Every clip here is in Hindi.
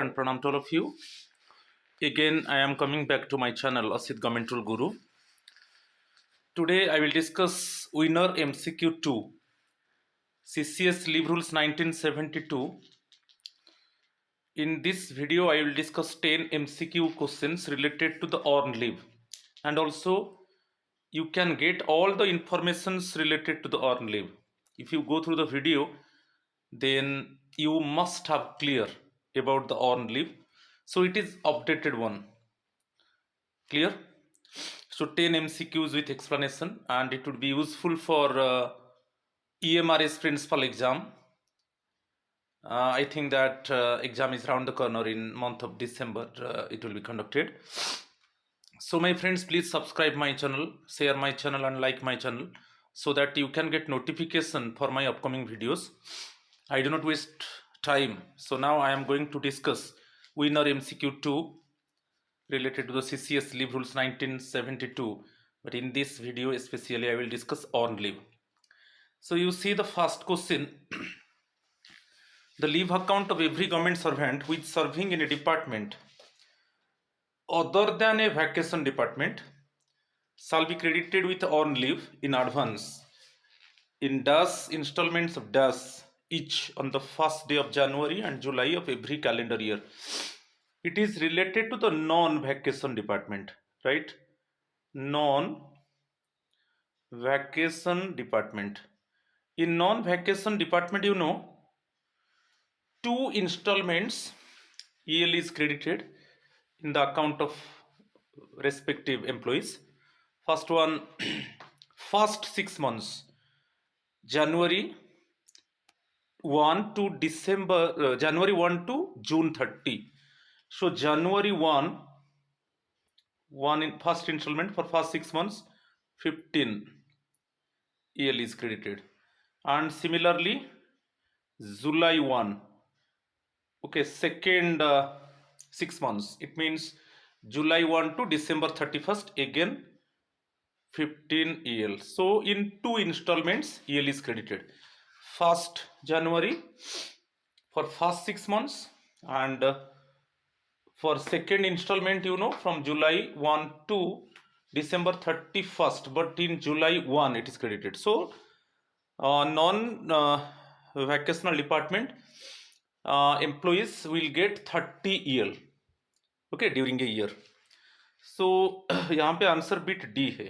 and pranam to all of you. Again, I am coming back to my channel Asit Government Rule Guru. Today, I will discuss Winner MCQ 2, CCS Leave Rules 1972. In this video, I will discuss 10 MCQ questions related to the earned leave, and also you can get all the informations related to the earned leave. If you go through the video, then you must have clear about the earned leave. So it is updated one. Clear? So 10 MCQs with explanation, and it would be useful for EMRS principal exam. I think that exam is around the corner in month of December. It will be conducted. So my friends, please subscribe my channel, share my channel and like my channel so that you can get notification for my upcoming videos. I do not waste time. So now I am going to discuss Winner MCQ 2 related to the CCS Leave Rules 1972. But in this video especially I will discuss earned leave. So you see the first question. The leave account of every government servant who is serving in a department other than a vacation department shall be credited with earned leave in advance in dash installments of dash each on the first day of January and July of every calendar year. It is related to the non-vacation department, right? Non-vacation department. In non-vacation department, you know, 2 installments EL is credited in the account of respective employees. First one, first 6 months, January 1 to December, January 1 to June 30. So January 1 in first installment for first 6 months, 15 EL is credited, and similarly July 1. Okay, second 6 months, it means July 1 to December 31st, again 15 EL. So in 2 installments EL is credited. First January for first 6 months, and for second installment, you know, from July 1 to December 31st, but in July 1 it is credited. So non-vacational department employees will get 30 EL, okay, during a year. So यहाँ पे आंसर बिट डी है.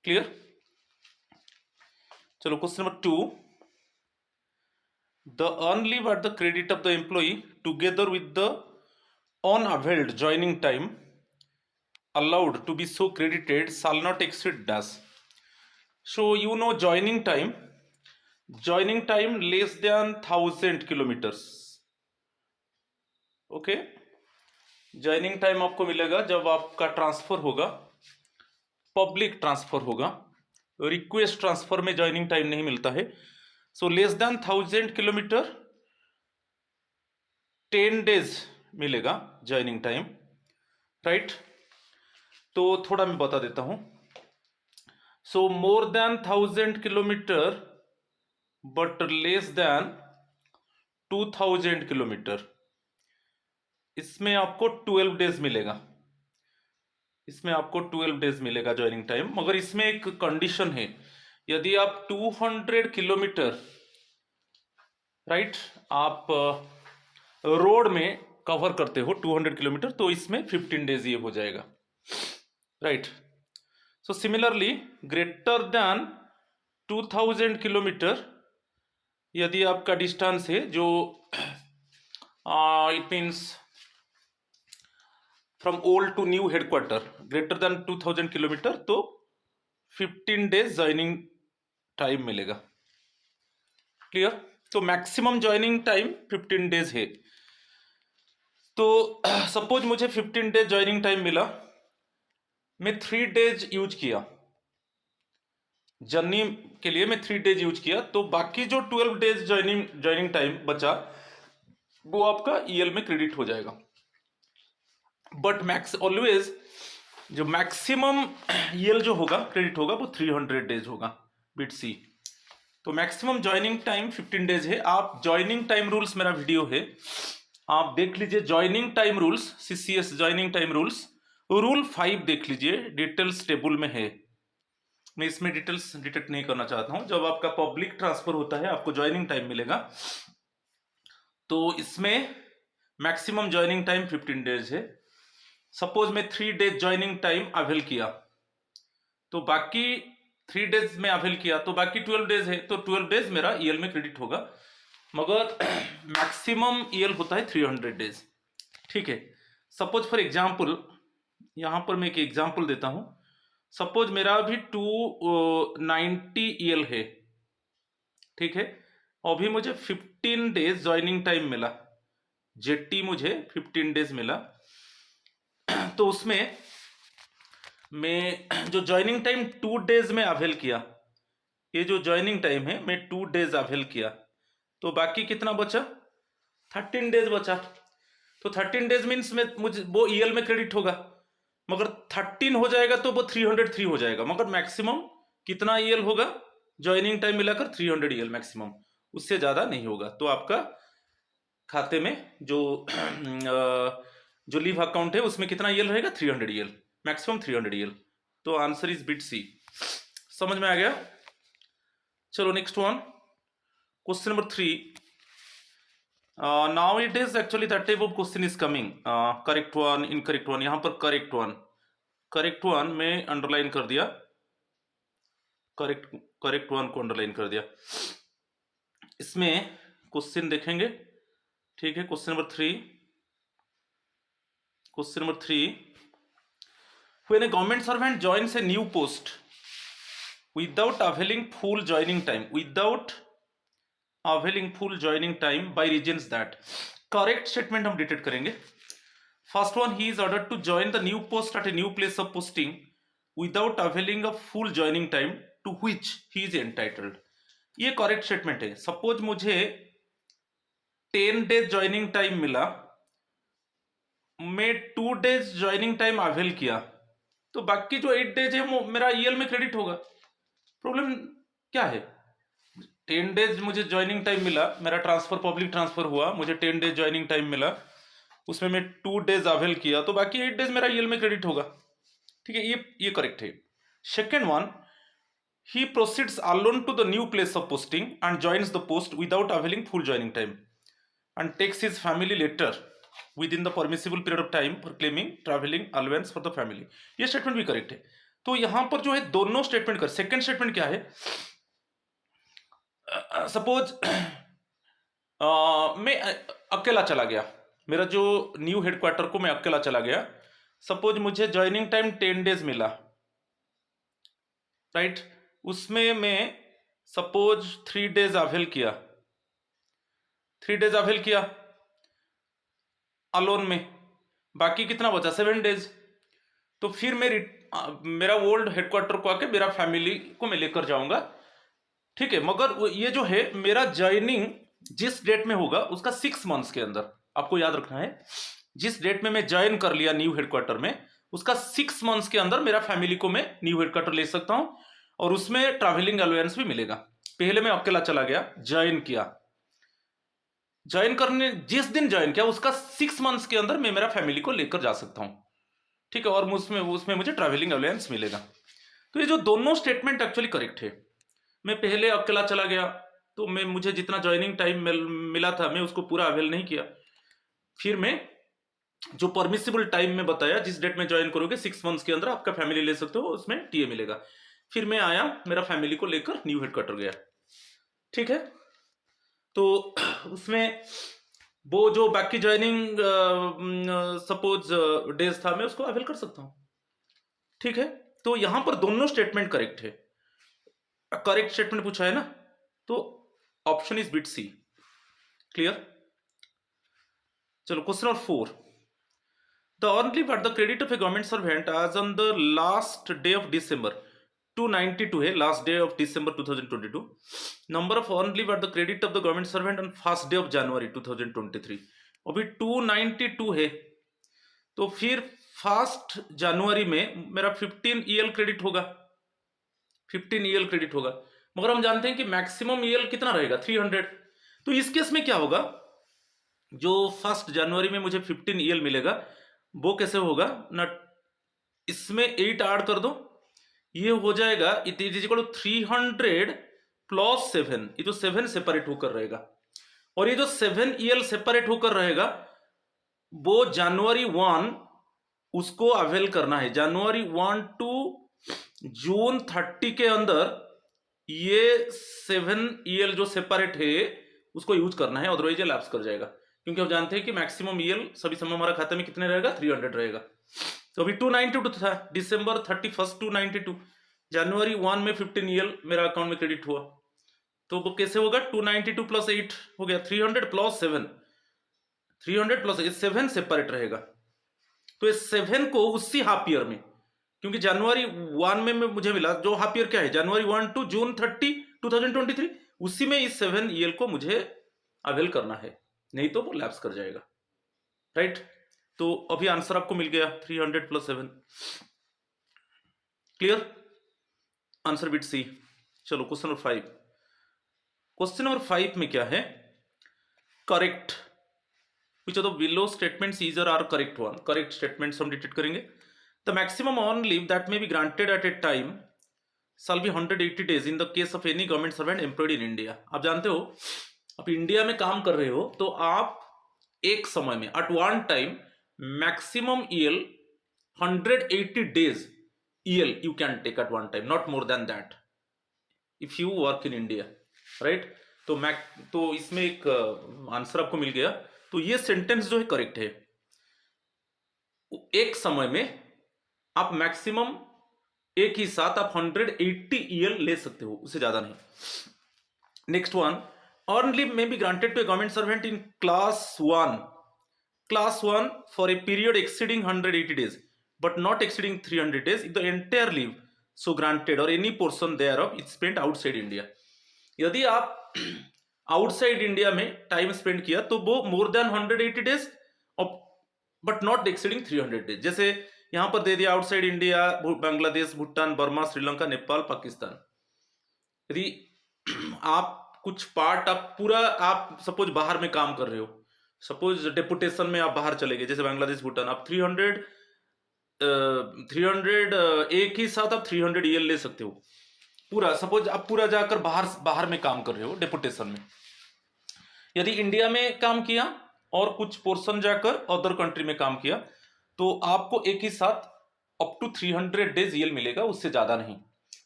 क्लियर? चलो question number 2. The earned leave at the credit of the employee together with the unavailed joining time allowed to be so credited shall not exceed dash. So you know joining time less than 1000 kilometers. Okay, joining time आपको मिलेगा जब आपका ट्रांसफर होगा, पब्लिक ट्रांसफर होगा. रिक्वेस्ट ट्रांसफर में ज्वाइनिंग टाइम नहीं मिलता है. So less than 1000 kilometre 10 days मिलेगा ज्वाइनिंग टाइम, राइट? तो थोड़ा मैं बता देता हूं. So more than 1000 kilometre but less than 2000 kilometre, इसमें आपको 12 डेज मिलेगा. इसमें आपको 12 डेज मिलेगा ज्वाइनिंग टाइम. मगर इसमें एक कंडीशन है, यदि आप 200 किलोमीटर, राइट, आप रोड में कवर करते हो 200 किलोमीटर, तो इसमें 15 डेज ये हो जाएगा, right? So similarly greater than 2000 kilometre यदि आपका डिस्टेंस है, जो it means from old to new headquarter greater than 2000 kilometre, तो 15 डेज ज्वाइनिंग टाइम मिलेगा. क्लियर? तो मैक्सिमम ज्वाइनिंग टाइम 15 डेज है. तो सपोज मुझे 15 डेज ज्वाइनिंग टाइम मिला, मैं 3 डेज यूज किया जर्नी के लिए, मैं 3 डेज यूज किया, तो बाकी जो 12 डेज ज्वाइनिंग टाइम बचा वो आपका ईएल में क्रेडिट हो जाएगा. बट मैक्स ऑलवेज जो मैक्सिमम ईएल जो होगा क्रेडिट होगा वो 300 डेज होगा, बिट सी. तो मैक्सिमम ज्वाइनिंग टाइम 15 डेज है. आप ज्वाइनिंग टाइम रूल्स मेरा वीडियो है, आप देख लीजिए joining time rules, CCS joining time rules, rule 5 देख लीजिए, डिटेल्स टेबल में है। मैं इसमें डिटेल्स डिटेक्ट नहीं करना चाहता हूं। जब आपका पब्लिक ट्रांसफर होता है आपको ज्वाइनिंग टाइम मिलेगा, तो इसमें मैक्सिमम ज्वाइनिंग टाइम 15 डेज है। सपोज मैं 3 डेज ज्वाइनिंग टाइम अवेल किया, तो बाकी 3 डेज में अवेल किया तो बाकी 12 डेज है, तो 12 डेज मेरा ईएल में क्रेडिट होगा, मगर मैक्सिमम ईएल होता है 300 डेज। ठीक है, सपोज फॉर एग्जाम्पल यहां पर मैं एक एग्जाम्पल देता हूं। सपोज मेरा अभी 290 ईएल है, ठीक है, अभी मुझे 15 डेज ज्वाइनिंग टाइम मिला, जेटी मुझे 15 डेज मिला, तो उसमें मैं जो ज्वाइनिंग टाइम 2 डेज में अवेल किया, ये जो ज्वाइनिंग टाइम है मैं 2 डेज अवेल किया, तो बाकी कितना बचा, 13 डेज बचा। तो 13 डेज मीन्स में मुझे वो ईएल में क्रेडिट होगा, मगर 13 हो जाएगा तो वो 303 हो जाएगा, मगर मैक्सिमम कितना ईएल होगा, ज्वाइनिंग टाइम मिलाकर 300 ईएल मैक्सिमम, उससे ज़्यादा नहीं होगा। तो आपका खाते में जो लीव अकाउंट है उसमें कितना ईएल रहेगा, 300 ईएल, मैक्सिमम 300 ईएल। तो आंसर इज बिट सी। समझ में आ गया? चलो next one, question number 3। Now it is actually that type of question is coming, correct one, incorrect one. यहाँ पर करेक्ट वन में अंडरलाइन कर दिया, करेक्ट वन को अंडरलाइन कर दिया। इसमें क्वेश्चन देखेंगे, ठीक है। Question number 3, when a government servant joins a new post without availing full joining time by reasons that, correct statement हम डिटेक्ट करेंगे। First one, he is ordered to join the new post at a new place of posting without availing a full joining time to which he is entitled. ये करेक्ट स्टेटमेंट है। सपोज मुझे 10 डेज ज्वाइनिंग टाइम मिला, मैं 2 डेज ज्वाइनिंग टाइम अवेल किया, तो बाकी जो 8 डेज है वो मेरा ईएल में क्रेडिट होगा। प्रॉब्लम क्या है, 10 डेज मुझे ज्वाइनिंग टाइम मिला, मेरा ट्रांसफर पब्लिक ट्रांसफर हुआ, मुझे 10 डेज ज्वाइनिंग टाइम मिला, उसमें मैं 2 डेज अवेल किया, तो बाकी 8 डेज मेरा ईएल में क्रेडिट होगा। ठीक है, ये करेक्ट है। Second one, he proceeds alone to the new place of posting and joins the post without availing full joining time and takes his family later within the permissible period of time for claiming traveling allowance for the family। ये स्टेटमेंट भी करेक्ट है। तो यहां पर जो है दोनों स्टेटमेंट कर, सेकंड स्टेटमेंट क्या है, सपोज मैं अकेला चला गया, मेरा जो न्यू हेडक्वार्टर को मैं अकेला चला गया, सपोज मुझे ज्वाइनिंग टाइम 10 डेज मिला, राइट, उसमें मैं सपोज 3 डेज अवेल किया, 3 डेज अवेल किया अलोन में, बाकी कितना बचा, 7 डेज। तो फिर मेरा ओल्ड हेडक्वार्टर को आके मेरा फैमिली को मैं लेकर जाऊंगा, ठीक है। मगर ये जो है मेरा ज्वाइनिंग जिस डेट में होगा उसका 6 मंथ्स के अंदर, आपको याद रखना है, जिस डेट में मैं ज्वाइन कर लिया न्यू हेडक्वार्टर में, उसका 6 मंथ्स के अंदर मेरा फैमिली को मैं न्यू हेडक्वार्टर ले सकता हूं, और उसमें ट्रैवलिंग अलाउंस भी मिलेगा। पहले मैं अकेला चला गया, ज्वाइन किया, ज्वाइन करने जिस दिन ज्वाइन किया उसका 6 मंथ्स के अंदर मैं मेरा फैमिली को लेकर जा सकता हूं, ठीक है, और उसमें मुझे ट्रैवलिंग अलाउंस मिलेगा। तो ये जो दोनों स्टेटमेंट एक्चुअली करेक्ट है। मैं पहले अकेला चला गया तो मुझे जितना ज्वाइनिंग टाइम मिला था मैं उसको पूरा अवेल नहीं किया, फिर मैं जो परमिसिबल टाइम में बताया, जिस डेट में ज्वाइन करोगे 6 मंथ्स के अंदर आपका फैमिली ले सकते हो, उसमें टीए मिलेगा। फिर मैं आया, मेरा फैमिली को लेकर न्यू हेडक्वार्टर गया, ठीक है। तो उसमें वो जो बाकी ज्वाइनिंग सपोज डेज था मैं उसको अवेल कर सकता हूं, ठीक है। तो यहां पर दोनों स्टेटमेंट करेक्ट है। करेक्ट स्टेटमेंट पूछा है ना, तो option is bit C. Clear? चलो question number 4, the earned leave at the credit of a government servant as on the last day of December 292 है, last day of December 2022। Number of earned leave at the credit of the government servant on first day of January 2023, अभी 292 है, तो फिर 1 जनवरी में मेरा 15 ईएल क्रेडिट होगा, 15 ईएल क्रेडिट होगा, मगर हम जानते हैं कि मैक्सिमम ईएल कितना रहेगा, 300। तो इस केस में क्या होगा, जो 1 जनवरी में मुझे 15 EL मिलेगा वो कैसे होगा ना, इसमें 8 ऐड कर दो, ये हो जाएगा it is equal to 300 plus 7, ये जो 7 सेपरेट होकर रहेगा, और ये जो 7 EL सेपरेट होकर रहेगा वो जनवरी 1 उसको अवेल करना है। जनवरी 1 टू जून 30 के अंदर ये 7 EL जो सेपरेट है उसको यूज करना है, अदरवाइज ये लैप्स कर जाएगा, क्योंकि हम जानते हैं कि मैक्सिमम EL सभी समय हमारा खाते में कितने रहेगा, 300 रहेगा। तो अभी 292 था, दिसंबर 31 292, जनवरी 1 में 15 EL मेरा अकाउंट में क्रेडिट हुआ, तो वो कैसे होगा, 292 प्लस 8 हो गया 300 प्लस 7, 300 प्लस 7 सेपरेट रहेगा। तो इस 7 को उसी हाफ ईयर में, क्योंकि जनवरी 1 में मुझे मिला, जो हाफ ईयर क्या है, जनवरी 1 टू जून 30 2023, उसी में इस 7 EL को मुझे अवेल करना है, नहीं तो वो लैप्स कर जाएगा, राइट। तो अभी आंसर आपको मिल गया 300 प्लस 7, क्लियर, आंसर बिट सी। चलो क्वेश्चन नंबर 5। क्वेश्चन नंबर 5 में क्या है, correct which of the below statements is और are correct one, correct statements हम डिटेक्ट करेंगे। The maximum on leave that may be granted at a time shall be 180 days in the case of any government servant employed in India। आप जानते हो, आप इंडिया में काम कर रहे हो तो आप एक समय में at one time maximum EL 180 days EL you can take at one time, not more than that if you work in India, right। तो इसमें एक आंसर आपको मिल गया। तो ये सेंटेंस जो है करेक्ट है, एक समय में आप मैक्सिमम एक ही साथ आप 180 EL ले सकते हो, उससे ज्यादा नहीं। Next one, earn leave may be granted to a government servant in class 1 for a period exceeding 180 days but not exceeding 300 days if the entire leave so granted or any portion thereof is spent outside India। यदि आप आउटसाइड इंडिया में टाइम स्पेंड किया तो वो मोर than 180 days but not exceeding 300 days। जैसे यहां पर दे दिया outside India Bangladesh, Bhutan, Burma, Sri Lanka, Nepal, Pakistan. यदि आप कुछ पार्ट आप पूरा आप सपोज बाहर में काम कर रहे हो, सपोज डेपुटेशन में आप बाहर चले गए, जैसे बांग्लादेश, भूटान, आप 300 एक ही साथ आप 300 EL ले सकते हो पूरा। सपोज आप पूरा जाकर बाहर में काम कर रहे हो डेपुटेशन में, यदि इंडिया में काम किया और कुछ पोर्शन जाकर अदर कंट्री में काम किया तो आपको एक ही साथ अप टू 300 days EL मिलेगा, उससे ज्यादा नहीं।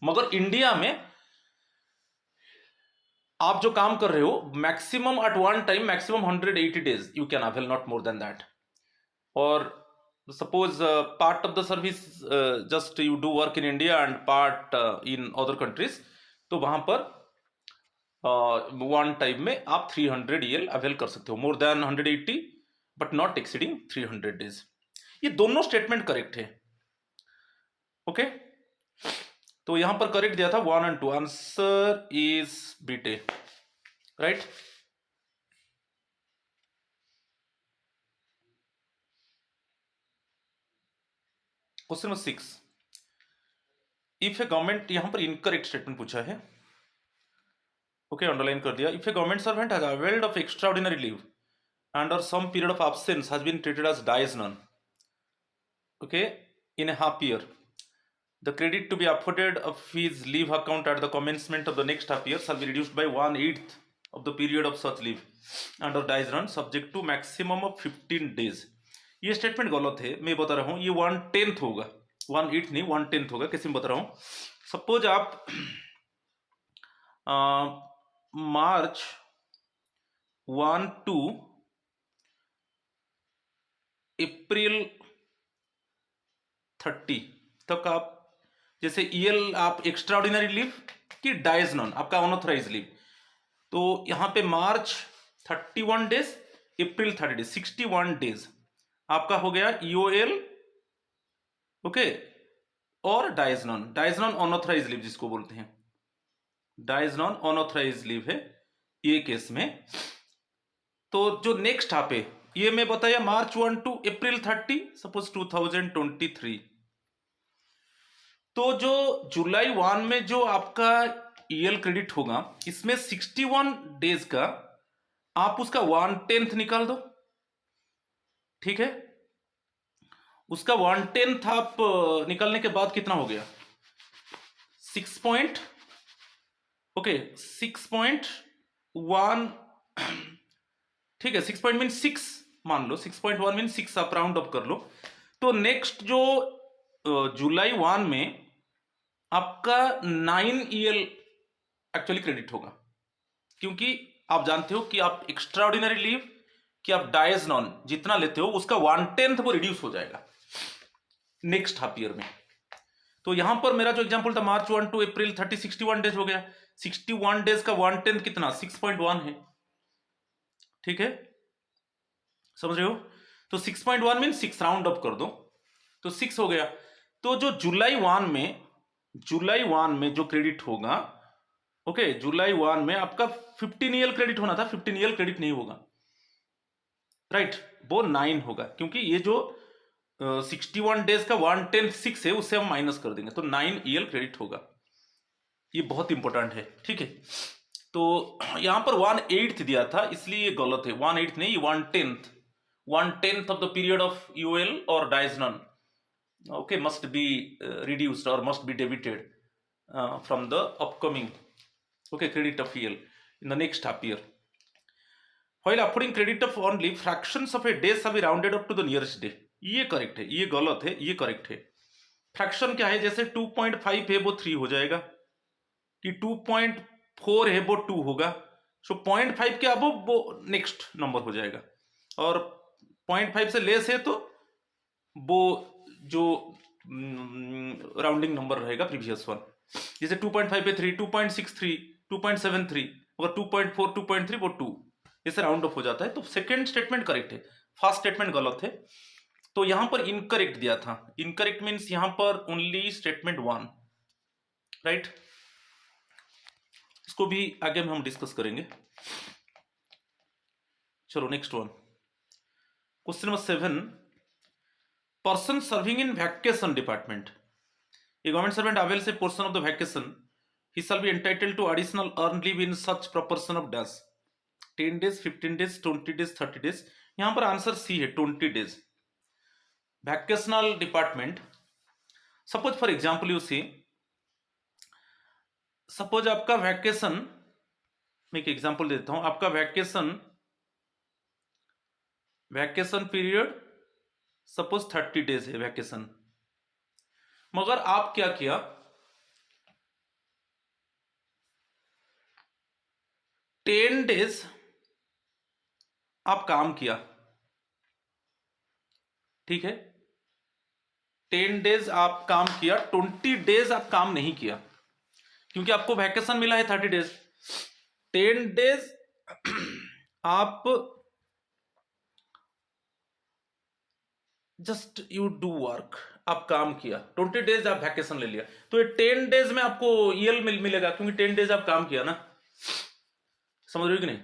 मगर इंडिया में आप जो काम कर रहे हो maximum at one time maximum 180 days you can avail, not more than that. और suppose part of the service just you do work in India and part in other countries, तो वहां पर वन टाइम में आप 300 EL अवेल कर सकते हो, मोर than 180 but not exceeding 300 days। ये दोनों स्टेटमेंट करेक्ट है, ओके। तो यहां पर करेक्ट दिया था 1 और 2, answer is bit A, right. Question number 6, if a government, यहां पर इनकरेक्ट स्टेटमेंट पूछा है, ओके, अंडरलाइन कर दिया। If a government servant has availed of extraordinary leave and or some period of absence has been treated as dies none, okay, in a half year, the credit to be afforded of his leave account at the commencement of the next half year shall be reduced by 1/8 of the period of such leave and or dies none subject to maximum of 15 days। ये स्टेटमेंट गलत है, मैं बता रहा हूं, ये 1/10 होगा, 1/8 नहीं 1/10 होगा। कैसे बता रहा हूं, सपोज आप मार्च 1 टू अप्रैल 30 तक आप जैसे EL आप एक्स्ट्रा ऑर्डिनरी लीव की डाइज नॉन आपका अनऑथराइज लीव, तो यहां पे मार्च 31 days, अप्रैल 30 days, 61 days आपका हो गया EOL, ओके। और डाइज नॉन अनऑथराइज लीव जिसको बोलते हैं, डाइज नॉन अनऑथराइज लीव है ये केस में। तो जो नेक्स्ट हाफ है ये मैं बताया मार्च 1 टू अप्रैल 30 सपोज 2023, तो जो जुलाई 1 में जो आपका EL क्रेडिट होगा इसमें 61 days का आप उसका 1/10 निकाल दो, ठीक है, उसका 1/10 आप निकलने के बाद कितना हो गया, 6 पॉइंट, ओके 6.1, ठीक है 6 पॉइंट मीन 6 मान लो, 6.1 मीन 6 आप राउंड अप कर लो। तो नेक्स्ट जो जुलाई 1 में आपका 9 EL एक्चुअली क्रेडिट होगा, क्योंकि आप जानते हो कि आप एक्स्ट्रा ऑर्डिनरी लीव कि आप डायज नॉन जितना लेते हो उसका 1/10 वो रिड्यूस हो जाएगा नेक्स्ट हाफ ईयर में। तो यहां पर मेरा जो एग्जांपल था मार्च 1 टू अप्रैल 30, 61 डेज हो गया, 61 डेज का 1/10 कितना 6.1 है, ठीक है समझ रहे हो। तो 6.1 मीन 6 राउंड अप कर दो तो 6 हो गया। तो जो जुलाई 1 में जो क्रेडिट होगा, ओके जुलाई 1 में आपका 15 EL क्रेडिट होना था, 15 EL क्रेडिट नहीं होगा, राइट वो 9 होगा, क्योंकि ये जो 61 डेज का 1/10 6 है उससे हम माइनस कर देंगे तो 9 EL क्रेडिट होगा, ये बहुत इंपॉर्टेंट है, ठीक है। तो यहां पर 1/8 दिया था इसलिए ये गलत है, 1/8 नहीं 1/10 of the period of UL और डायजनन, okay, must be reduced or must be debited from the upcoming, okay, credit of EL in the next half year. While affording credit of only fractions of a day shall be rounded up to the nearest day. ये करेक्ट है, ये गलत है, ये करेक्ट है। फ्रैक्शन क्या है, जैसे 2.5 है वो 3 हो जाएगा, कि 2.4 है वो 2 होगा, सो 0.5 के अब वो नेक्स्ट नंबर हो जाएगा, और 0.5 से लेस है तो वो जो राउंडिंग नंबर रहेगा प्रीवियस वन, जैसे 2.5 पे 3, 2.63, 2.73, अगर 2.4, 2.3 वो 2, इसे राउंड ऑफ हो जाता है। तो सेकंड स्टेटमेंट करेक्ट है, फर्स्ट स्टेटमेंट गलत है। तो यहां पर इनकरेक्ट दिया था, इनकरेक्ट मीन्स यहां पर ओनली स्टेटमेंट 1, राइट। इसको भी आगे में हम डिस्कस करेंगे। चलो next one, question number 7, person serving in vacation department, a government servant avails a portion of the vacation, he shall be entitled to additional earned leave in such proportion of dash, 10 days, 15 days, 20 days, 30 days। यहां पर आंसर सी है 20 days. Vacational department, suppose for example you see, suppose आपका वैकेशन, मैं एक एग्जांपल देता हूं, आपका वैकेशन पीरियड सपोज 30 डेज है वैकेशन, मगर आप क्या किया, टेन डेज आप काम किया, ठीक है 10 डेज आप काम किया, 20 डेज आप काम नहीं किया, क्योंकि आपको वैकेशन मिला है 30 डेज। 10 डेज आप जस्ट यू डू वर्क, आप काम किया, 20 डेज आप वैकेशन ले लिया, तो ये 10 डेज में आपको EL मिलेगा, क्योंकि 10 डेज आप काम किया ना, समझ रहे हो कि नहीं।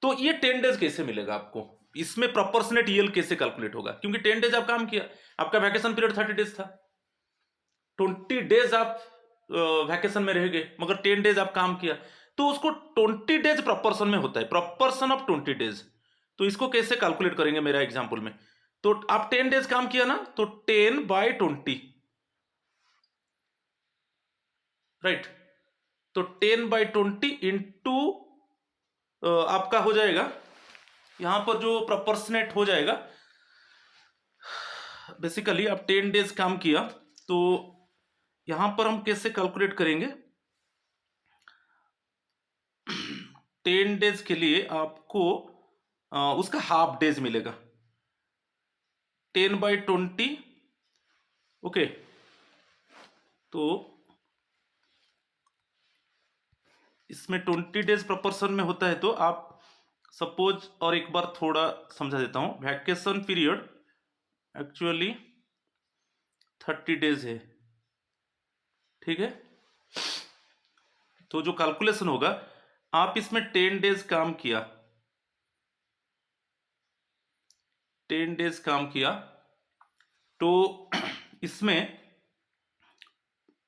तो ये 10 डेज कैसे मिलेगा आपको, इसमें प्रोपोर्शनेट EL कैसे कैलकुलेट होगा, क्योंकि 10 डेज आप काम किया, आपका वैकेशन पीरियड 30 डेज था, 20 डेज आप वैकेशन में रह गए, मगर 10 डेज आप काम किया, तो उसको 20 डेज प्रोपोर्शन में होता है, प्रोपोर्शन ऑफ 20 डेज। तो इसको कैसे कैलकुलेट करेंगे मेरा एग्जांपल में, तो आप 10 डेज काम किया ना, तो 10/20, राइट, तो 10/20 इंटू आपका हो जाएगा, यहां पर जो प्रोपोर्शनेट हो जाएगा, बेसिकली आप 10 डेज काम किया, तो यहां पर हम कैसे कैलकुलेट करेंगे, 10 डेज के लिए आपको उसका हाफ डेज मिलेगा, 10/20, ओके। तो इसमें 20 डेज प्रोपोर्शन में होता है, तो आप सपोज, और एक बार थोड़ा समझा देता हूं, वैकेशन पीरियड एक्चुअली 30 डेज है, ठीक है। तो जो कैलकुलेशन होगा, आप इसमें 10 डेज काम किया, 10 डेज काम किया, तो इसमें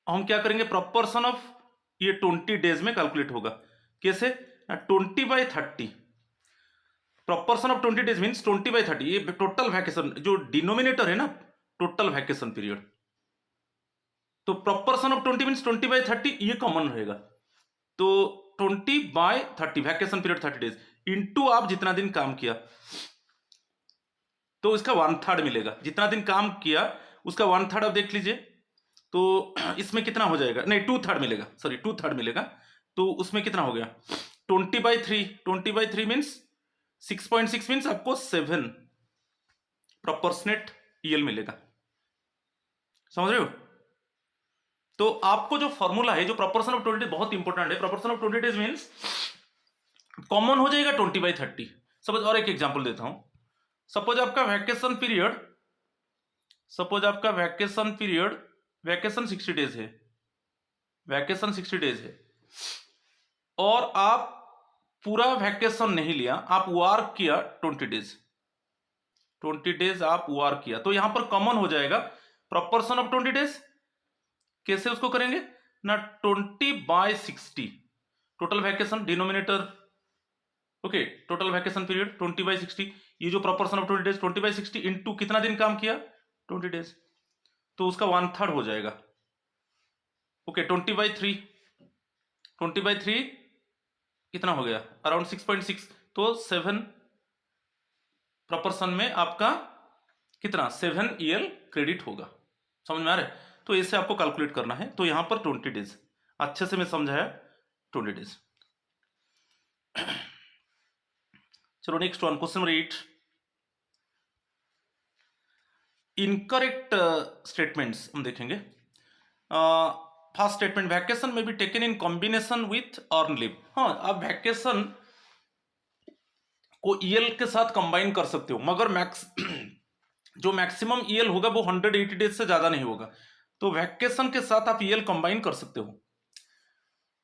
हम क्या करेंगे, प्रोपोर्शन ऑफ ये 20 डेज में कैलकुलेट होगा, कैसे, 20/30, proportion of 20 days means 20/30, ये टोटल वैकेशन, जो डिनोमिनेटर है ना टोटल वैकेशन पीरियड, तो proportion of 20 means 20/30, ये कॉमन रहेगा। तो 20/30 वैकेशन पीरियड 30 डेज इंटू आप जितना दिन काम किया, तो इसका 1/3 मिलेगा। जितना दिन काम किया उसका 1/3 आप देख लीजिए, तो इसमें कितना हो जाएगा, नहीं 2/3 मिलेगा, सॉरी 2/3 मिलेगा। तो उसमें कितना हो गया 20/3, 20/3 मीन्स 6.6 मीन्स आपको 7 प्रोपोर्शनेट ईएल मिलेगा, समझ रहे हो। तो आपको जो फॉर्मूला है, जो प्रोपोर्शन ऑफ 20 बहुत इंपॉर्टेंट है, proportion of 20 days means common हो जाएगा 20/30। सपोज और एक एग्जांपल देता हूं, सपोज आपका वैकेशन पीरियड, वैकेशन 60 डेज है, वैकेशन 60 डेज है, और आप पूरा वैकेशन नहीं लिया, आप वर्क किया 20 डेज, 20 डेज आप वर्क किया, तो यहां पर कॉमन हो जाएगा प्रोपोर्शन ऑफ 20 डेज। कैसे उसको करेंगे ना, 20/60 total vacation denominator, okay, total vacation period 20/60, ये जो प्रोपोर्शन ऑफ 20 डेज 20/60 इंटू कितना दिन काम किया 20 डेज, तो उसका 1/3 हो जाएगा। ओके 20/3 कितना हो गया, अराउंड 6.6, तो 7 प्रोपोर्शन में आपका कितना 7 EL क्रेडिट होगा, समझ में आ रहा है। तो इसे आपको कैलकुलेट करना है, तो यहां पर 20 डेज अच्छे से मैं समझाया 20 डेज। चलो next one, question number 8, incorrect statements हम देखेंगे। फर्स्ट स्टेटमेंट, वैकेशन में be taken in combination with earn leave. हाँ, आप वैकेशन को ईएल के साथ कंबाइन कर सकते हो, मगर जो मैक्सिमम ईएल होगा वो 180 डेज से ज्यादा नहीं होगा, तो वैकेशन के साथ आप ईएल कंबाइन कर सकते हो।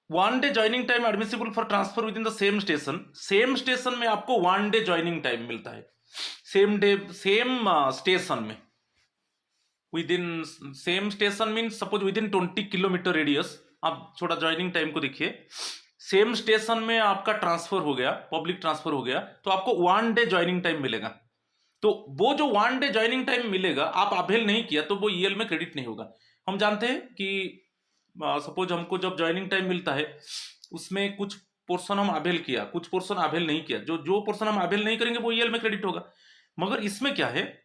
1 day joining time admissible for transfer with in the same station, same station में आपको 1 डे ज्वाइनिंग टाइम मिलता है, सेम डे सेम स्टेशन में, with in same station means suppose with in 20 kilometre radius. आप थोड़ा ज्वाइनिंग टाइम को देखिए, सेम स्टेशन में आपका ट्रांसफर हो गया, पब्लिक ट्रांसफर हो गया, तो आपको 1 डे ज्वाइनिंग टाइम मिलेगा। तो वो जो 1 डे ज्वाइनिंग टाइम मिलेगा, आप अवेल नहीं किया तो वो ईएल में क्रेडिट नहीं होगा। हम जानते हैं कि सपोज हमको जब ज्वाइनिंग टाइम मिलता है उसमें कुछ पोर्शन हम अवेल किया, कुछ पोर्शन अवेल नहीं किया, जो पोर्शन हम अवेल नहीं करेंगे वो ईएल में क्रेडिट होगा। मगर इसमें क्या है,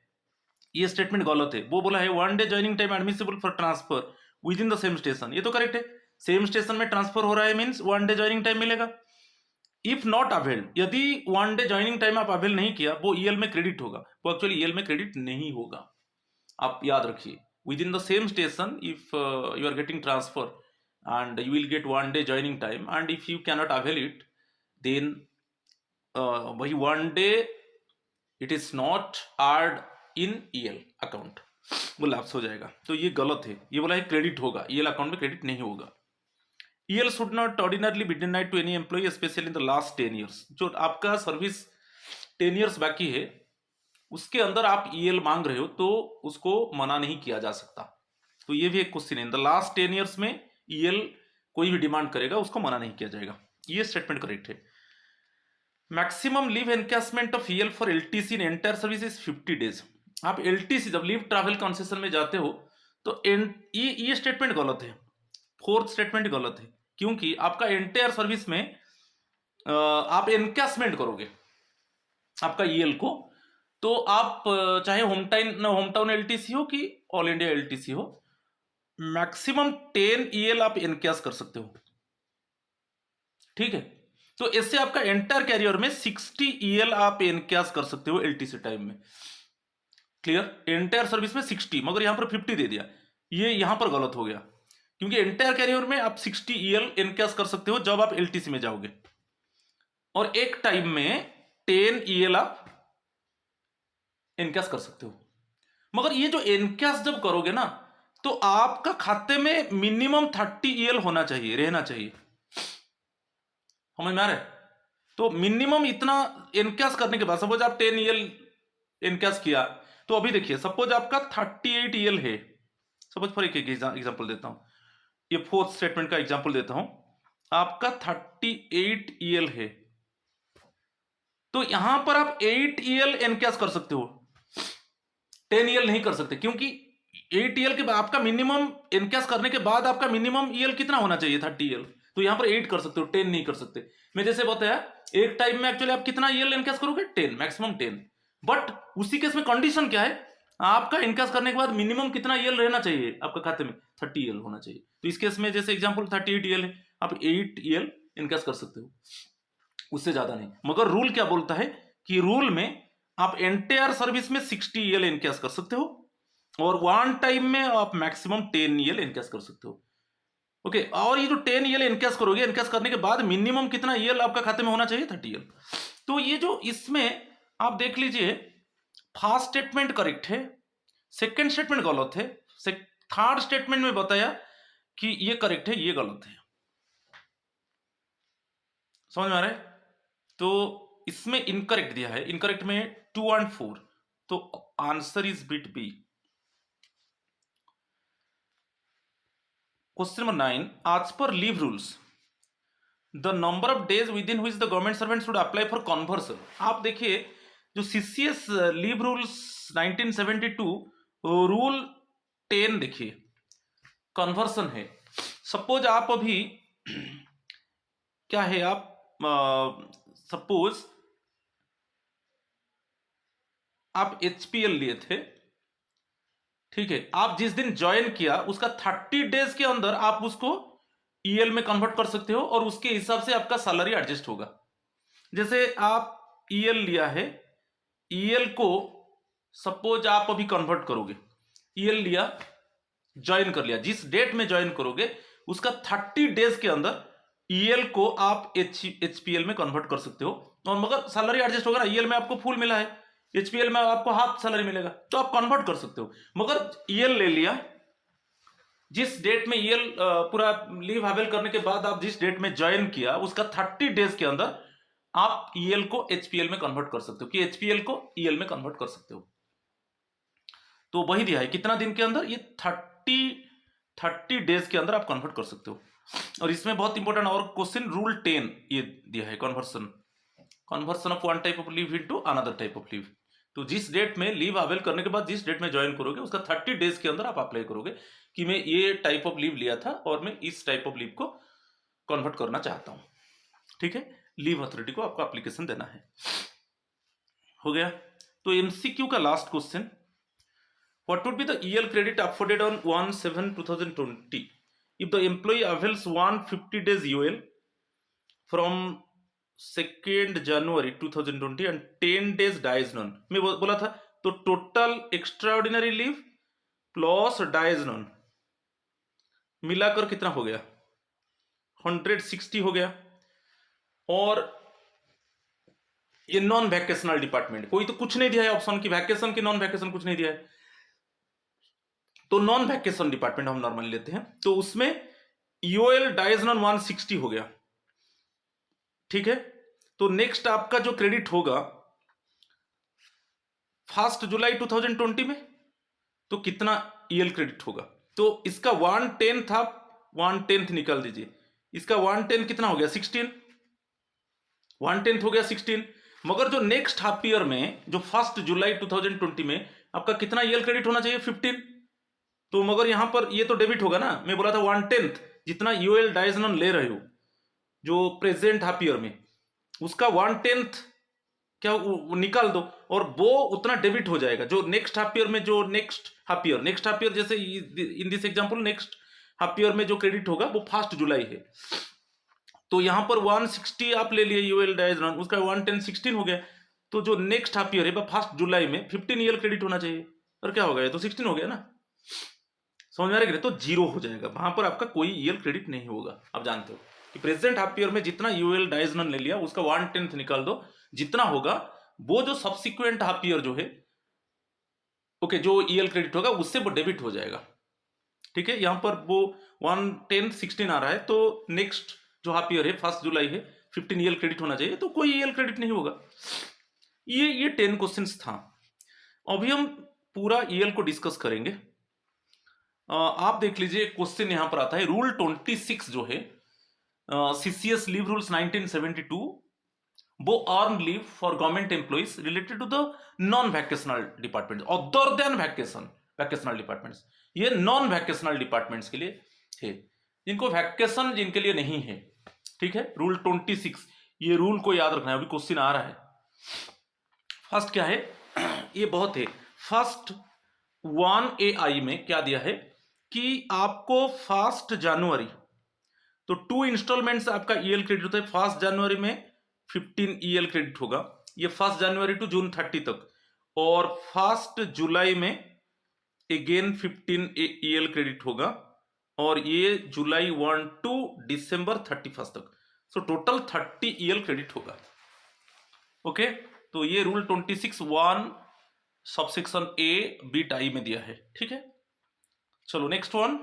ये स्टेटमेंट गलत है। वो बोला है 1 day joining time admissible for transfer with in the same station, ये तो करेक्ट है, सेम स्टेशन में ट्रांसफर हो रहा है मीन्स 1 डे ज्वाइनिंग टाइम मिलेगा। इफ नॉट अवेल्ड, यदि 1 डे ज्वाइनिंग टाइम आप अवेल नहीं किया वो ईएल में क्रेडिट होगा, वो एक्चुअली ईएल में क्रेडिट नहीं होगा, आप याद रखिए। Within the same station if you are getting transfer and you will get 1 day joining time, and if you cannot avail it then वही 1 day it is not add in EL account, वो लैप्स हो जाएगा। तो ये गलत है, ये बोला है क्रेडिट होगा, EL अकाउंट में क्रेडिट नहीं होगा। EL should not ordinarily be denied to any employee especially in the last 10 years, जो आपका सर्विस 10 years बाकी है उसके अंदर आप EL मांग रहे हो तो उसको मना नहीं किया जा सकता। तो ये भी एक क्वेश्चन है, इन द लास्ट 10 years में EL कोई भी डिमांड करेगा उसको मना नहीं किया जाएगा, ये स्टेटमेंट करेक्ट है। Maximum leave encashment of EL for LTC in entire service is 50 days. आप LTC जब लीव ट्रैवल कंसेशन में जाते हो तो ये स्टेटमेंट गलत है, फोर्थ स्टेटमेंट गलत है, क्योंकि आपका एंटायर सर्विस में आप एनकैशमेंट करोगे आपका EL को, तो आप चाहे होम टाउन LTC हो कि ऑल इंडिया LTC हो, मैक्सिमम 10 EL आप एनकैश कर सकते हो, ठीक है। तो इससे आपका एंटायर कैरियर में 60 EL आप एनकैश कर सकते हो LTC टाइम में, क्लियर। एंटायर सर्विस में 60, मगर यहां पर 50 दे दिया, ये यहां पर गलत हो गया, क्योंकि एंटायर कैरियर में आप 60 EL एनकैश कर सकते हो जब आप LTC में जाओगे, और एक टाइम में 10 EL आप एनकैश कर सकते हो। मगर ये जो एनकैश जब करोगे ना, तो आपका खाते में मिनिमम 30 EL होना चाहिए, रहना चाहिए, समझ में आ रहा है। तो मिनिमम इतना एनकैश करने के बाद सपोज आप 10 EL एनकैश किया, तो अभी देखिए सपोज आपका 38 EL है, सपोज फॉर एक एग्जांपल देता हूं, ये फोर्थ स्टेटमेंट का एग्जांपल देता हूं, आपका 38 EL है, तो यहां पर आप 8 EL एनकैश कर सकते हो, 10 EL नहीं कर सकते, क्योंकि 8 EL के बाद आपका मिनिमम एनकैश करने के बाद आपका मिनिमम EL कितना होना चाहिए, 30 EL। तो यहां पर 8 कर सकते हो, 10 नहीं कर सकते। मैं जैसे बताया एक टाइम में एक्चुअली आप कितना EL एनकैश करोगे, 10, मैक्सिमम 10। बट उसी केस में कंडीशन क्या है, आपका इनकैश करने के बाद मिनिमम कितना EL रहना चाहिए आपका खाते में, 30 EL होना चाहिए। तो इस केस में जैसे एग्जांपल 38 EL है, आप 8 EL इनकैश कर सकते हो, उससे ज्यादा नहीं। मगर रूल क्या बोलता है कि रूल में आप एंटायर सर्विस में 60 EL इनकैश कर सकते हो और वन टाइम में आप मैक्सिमम 10 EL इनकैश कर सकते हो। ओके, और ये जो 10 EL इनकैश करोगे, इनकैश करने के बाद मिनिमम कितना EL आपका खाते में होना चाहिए, 30 EL। तो ये जो इसमें आप देख लीजिए, फर्स्ट स्टेटमेंट करेक्ट है, सेकंड स्टेटमेंट गलत है, थर्ड स्टेटमेंट में बताया कि ये करेक्ट है, ये गलत है। समझ में आ रहा है? तो इसमें इनकरेक्ट दिया है, इनकरेक्ट में 2 and 4, तो answer is bit B. Question number 9, as per leave rules the number of days within which the government servant should apply for conversion. आप देखिए जो CCS लीव रूल्स 1972 रूल 10 देखिए, कन्वर्सन है। सपोज आप अभी क्या है, आप सपोज आप HPL लिए थे, ठीक है, आप जिस दिन ज्वाइन किया उसका 30 डेज के अंदर आप उसको EL में कन्वर्ट कर सकते हो और उसके हिसाब से आपका सैलरी एडजस्ट होगा। जैसे आप EL लिया है, EL को सपोज आप अभी कन्वर्ट करोगे, EL लिया, ज्वाइन कर लिया, जिस डेट में ज्वाइन करोगे उसका 30 डेज के अंदर EL को आप HPL में कन्वर्ट कर सकते हो, और मगर सैलरी एडजस्ट होगा ना, EL में आपको फुल मिला है, HPL में आपको हाफ सैलरी मिलेगा, तो आप कन्वर्ट कर सकते हो। मगर EL ले लिया, जिस डेट में EL पूरा लीव अवेल करने के बाद आप जिस डेट में ज्वाइन किया उसका 30 डेज के अंदर आप EL को HPL में कन्वर्ट कर सकते हो, कि HPL को EL में कन्वर्ट कर सकते हो। तो वही दिया है कितना दिन के अंदर, ये 30 डेज के अंदर आप कन्वर्ट कर सकते हो। और इसमें बहुत इंपॉर्टेंट और क्वेश्चन, रूल 10 ये दिया है, conversion of one type of leave into another type of leave. तो जिस डेट में लीव अवेल करने के बाद जिस डेट में ज्वाइन करोगे उसका 30 डेज के अंदर आप अप्लाई करोगे कि मैं ये टाइप ऑफ लीव लिया था और मैं इस टाइप ऑफ लीव को कन्वर्ट करना चाहता हूं, ठीक है। लीव अथॉरिटी को आपको एप्लीकेशन देना है। हो गया। तो MCQ का last question, what would be the EL credit afforded on 1/7/2020 if the employee avails 150 days EOL from 2nd January 2020 and 10 days dies none। मैं बोला था, तो total extraordinary leave plus dies non मिलाकर कितना हो गया, 160 हो गया। और ये नॉन वैकेशनल डिपार्टमेंट, कोई तो कुछ नहीं दिया है ऑप्शन की वैकेशन की नॉन वैकेशन कुछ नहीं दिया है, तो नॉन वैकेशन डिपार्टमेंट हम नॉर्मली लेते हैं, तो उसमें EOL डाइज नॉन 160 हो गया, ठीक है। तो नेक्स्ट आपका जो क्रेडिट होगा 1 जुलाई 2020 में, तो कितना EL क्रेडिट होगा, तो इसका 1/10 था, 1/10 निकाल दीजिए, इसका 1/10 कितना हो गया, 16, 1/10 हो गया 16। मगर जो नेक्स्ट हाफ ईयर में जो 1 जुलाई 2020 में आपका कितना EL क्रेडिट होना चाहिए, 15। तो मगर यहां पर ये तो डेबिट होगा ना, मैं बोला था 1/10 जितना EOL डाइज नॉन ले रहे हो जो प्रेजेंट हाफ ईयर में, उसका 1/10 क्या वो निकाल दो और वो उतना डेबिट हो जाएगा। जो नेक्स्ट हाफ ईयर में, जो नेक्स्ट हाफ ईयर जैसे in this example next half year में जो क्रेडिट होगा वो 1 जुलाई है, तो यहां पर 160 आप ले लिए EOL डाइज नॉन, उसका 1/10 16 हो गया। तो जो नेक्स्ट हाफ ईयर है 1 जुलाई में 15 EL क्रेडिट होना चाहिए, और क्या हो गया, तो 16 हो गया ना। समझ में आ रहा है? तो जीरो हो जाएगा, वहां पर आपका कोई EL क्रेडिट नहीं होगा। आप जानते हो कि प्रेजेंट हाफ ईयर में जितना EOL डाइज नॉन ले लिया उसका 1/10 निकाल दो, जितना होगा वो जो सब्सिक्वेंट हाफ ईयर जो है, ओके, जो EL क्रेडिट होगा उससे वो डेबिट हो जाएगा, ठीक है। यहां पर वो 1/10 16 आ रहा है, तो नेक्स्ट जो हाफ ईयर है 1 जुलाई है, 15 EL क्रेडिट होना चाहिए, तो कोई EL क्रेडिट नहीं होगा। ये 10 क्वेश्चंस था। अभी हम पूरा EL को डिस्कस करेंगे। आप देख लीजिए क्वेश्चन यहां पर आता है, रूल 26 जो है CCS लीव रूल्स 1972, वो earn leave for government employees related to the non vacational department other than vacational departments. ये नॉन वैकेशनल डिपार्टमेंट्स के लिए है, जिनको वैकेशन जिनके लिए नहीं है। ठीक है, रूल 26, ये रूल को याद रखना है, अभी क्वेश्चन आ रहा है। फर्स्ट क्या है, ये बहुत है। फर्स्ट 1AI में क्या दिया है कि आपको 1 जनवरी, तो 2 इंस्टॉलमेंट्स आपका EL क्रेडिट होता है। 1 जनवरी में 15 EL क्रेडिट होगा, ये 1 जनवरी टू जून 30 तक, और 1 जुलाई में अगेन 15 EL क्रेडिट होगा, और ये जुलाई 1 टू दिसंबर 31 तक, सो टोटल 30 EL क्रेडिट होगा। ओके, तो ये rule 26(1) subsection A bit I में दिया है। ठीक है, चलो नेक्स्ट वन,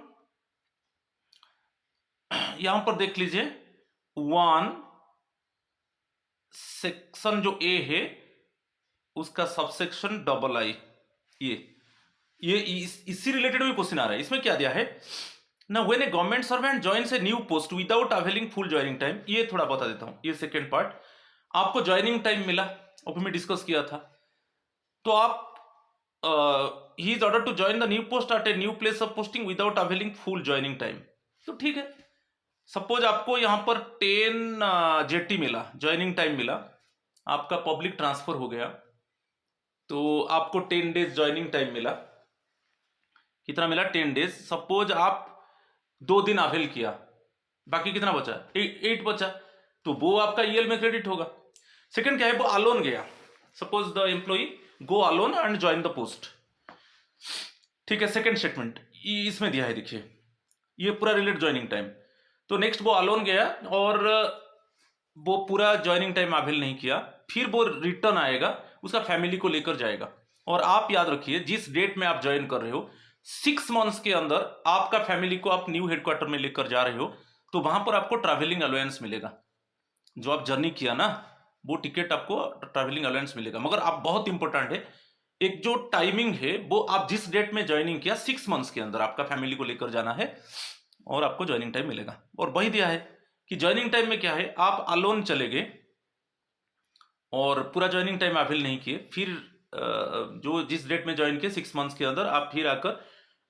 यहां पर देख लीजिए 1 सेक्शन जो A है उसका सबसेक्शन II, ये इसी रिलेटेड भी क्वेश्चन आ रहा है। इसमें क्या दिया है ना, when a government servant joins a new post without availing full joining time, ये थोड़ा बता देता हूं। ये सेकेंड पार्ट, आपको ज्वाइनिंग टाइम मिला, अभी मैं डिस्कस किया था, तो आप he is order to join the new post at a new place of posting without availing full joining time. तो ठीक है, सपोज आपको यहां पर 10 JT मिला, ज्वाइनिंग टाइम मिला, आपका पब्लिक ट्रांसफर हो गया, तो आपको 10 डेज ज्वाइनिंग टाइम मिला। कितना मिला? 10 डेज। सपोज आप 2 दिन अवेल किया, बाकी कितना बचा? 8 बचा, तो वो आपका EL में क्रेडिट होगा। सेकंड क्या है, वो अलोन गया, suppose the employee go alone and join the post. ठीक है, सेकंड स्टेटमेंट इसमें दिया है, देखिए ये पूरा रिलेटेड ज्वाइनिंग टाइम। तो नेक्स्ट वो अलोन गया और वो पूरा ज्वाइनिंग टाइम अवेल नहीं किया, फिर वो रिटर्न आएगा, उसका फैमिली को लेकर जाएगा। और आप याद रखिए, जिस डेट में आप ज्वाइन कर रहे हो 6 मंथ्स के अंदर आपका फैमिली को आप न्यू हेडक्वार्टर में लेकर जा रहे हो, तो वहां पर आपको ट्रैवलिंग अलाउंस मिलेगा। जो आप जर्नी किया ना, वो टिकट आपको ट्रैवलिंग अलाउंस मिलेगा। मगर आप बहुत इंपॉर्टेंट है, एक जो टाइमिंग है वो आप जिस डेट में ज्वाइनिंग किया 6 मंथ्स के अंदर आपका फैमिली को लेकर जाना है और आपको ज्वाइनिंग टाइम मिलेगा। और वही दिया है कि ज्वाइनिंग टाइम में क्या है, आप अलोन चले गए और पूरा ज्वाइनिंग टाइम अवेल नहीं किए, फिर जो जिस डेट में ज्वाइन किए 6 मंथ्स के अंदर आप फिर आकर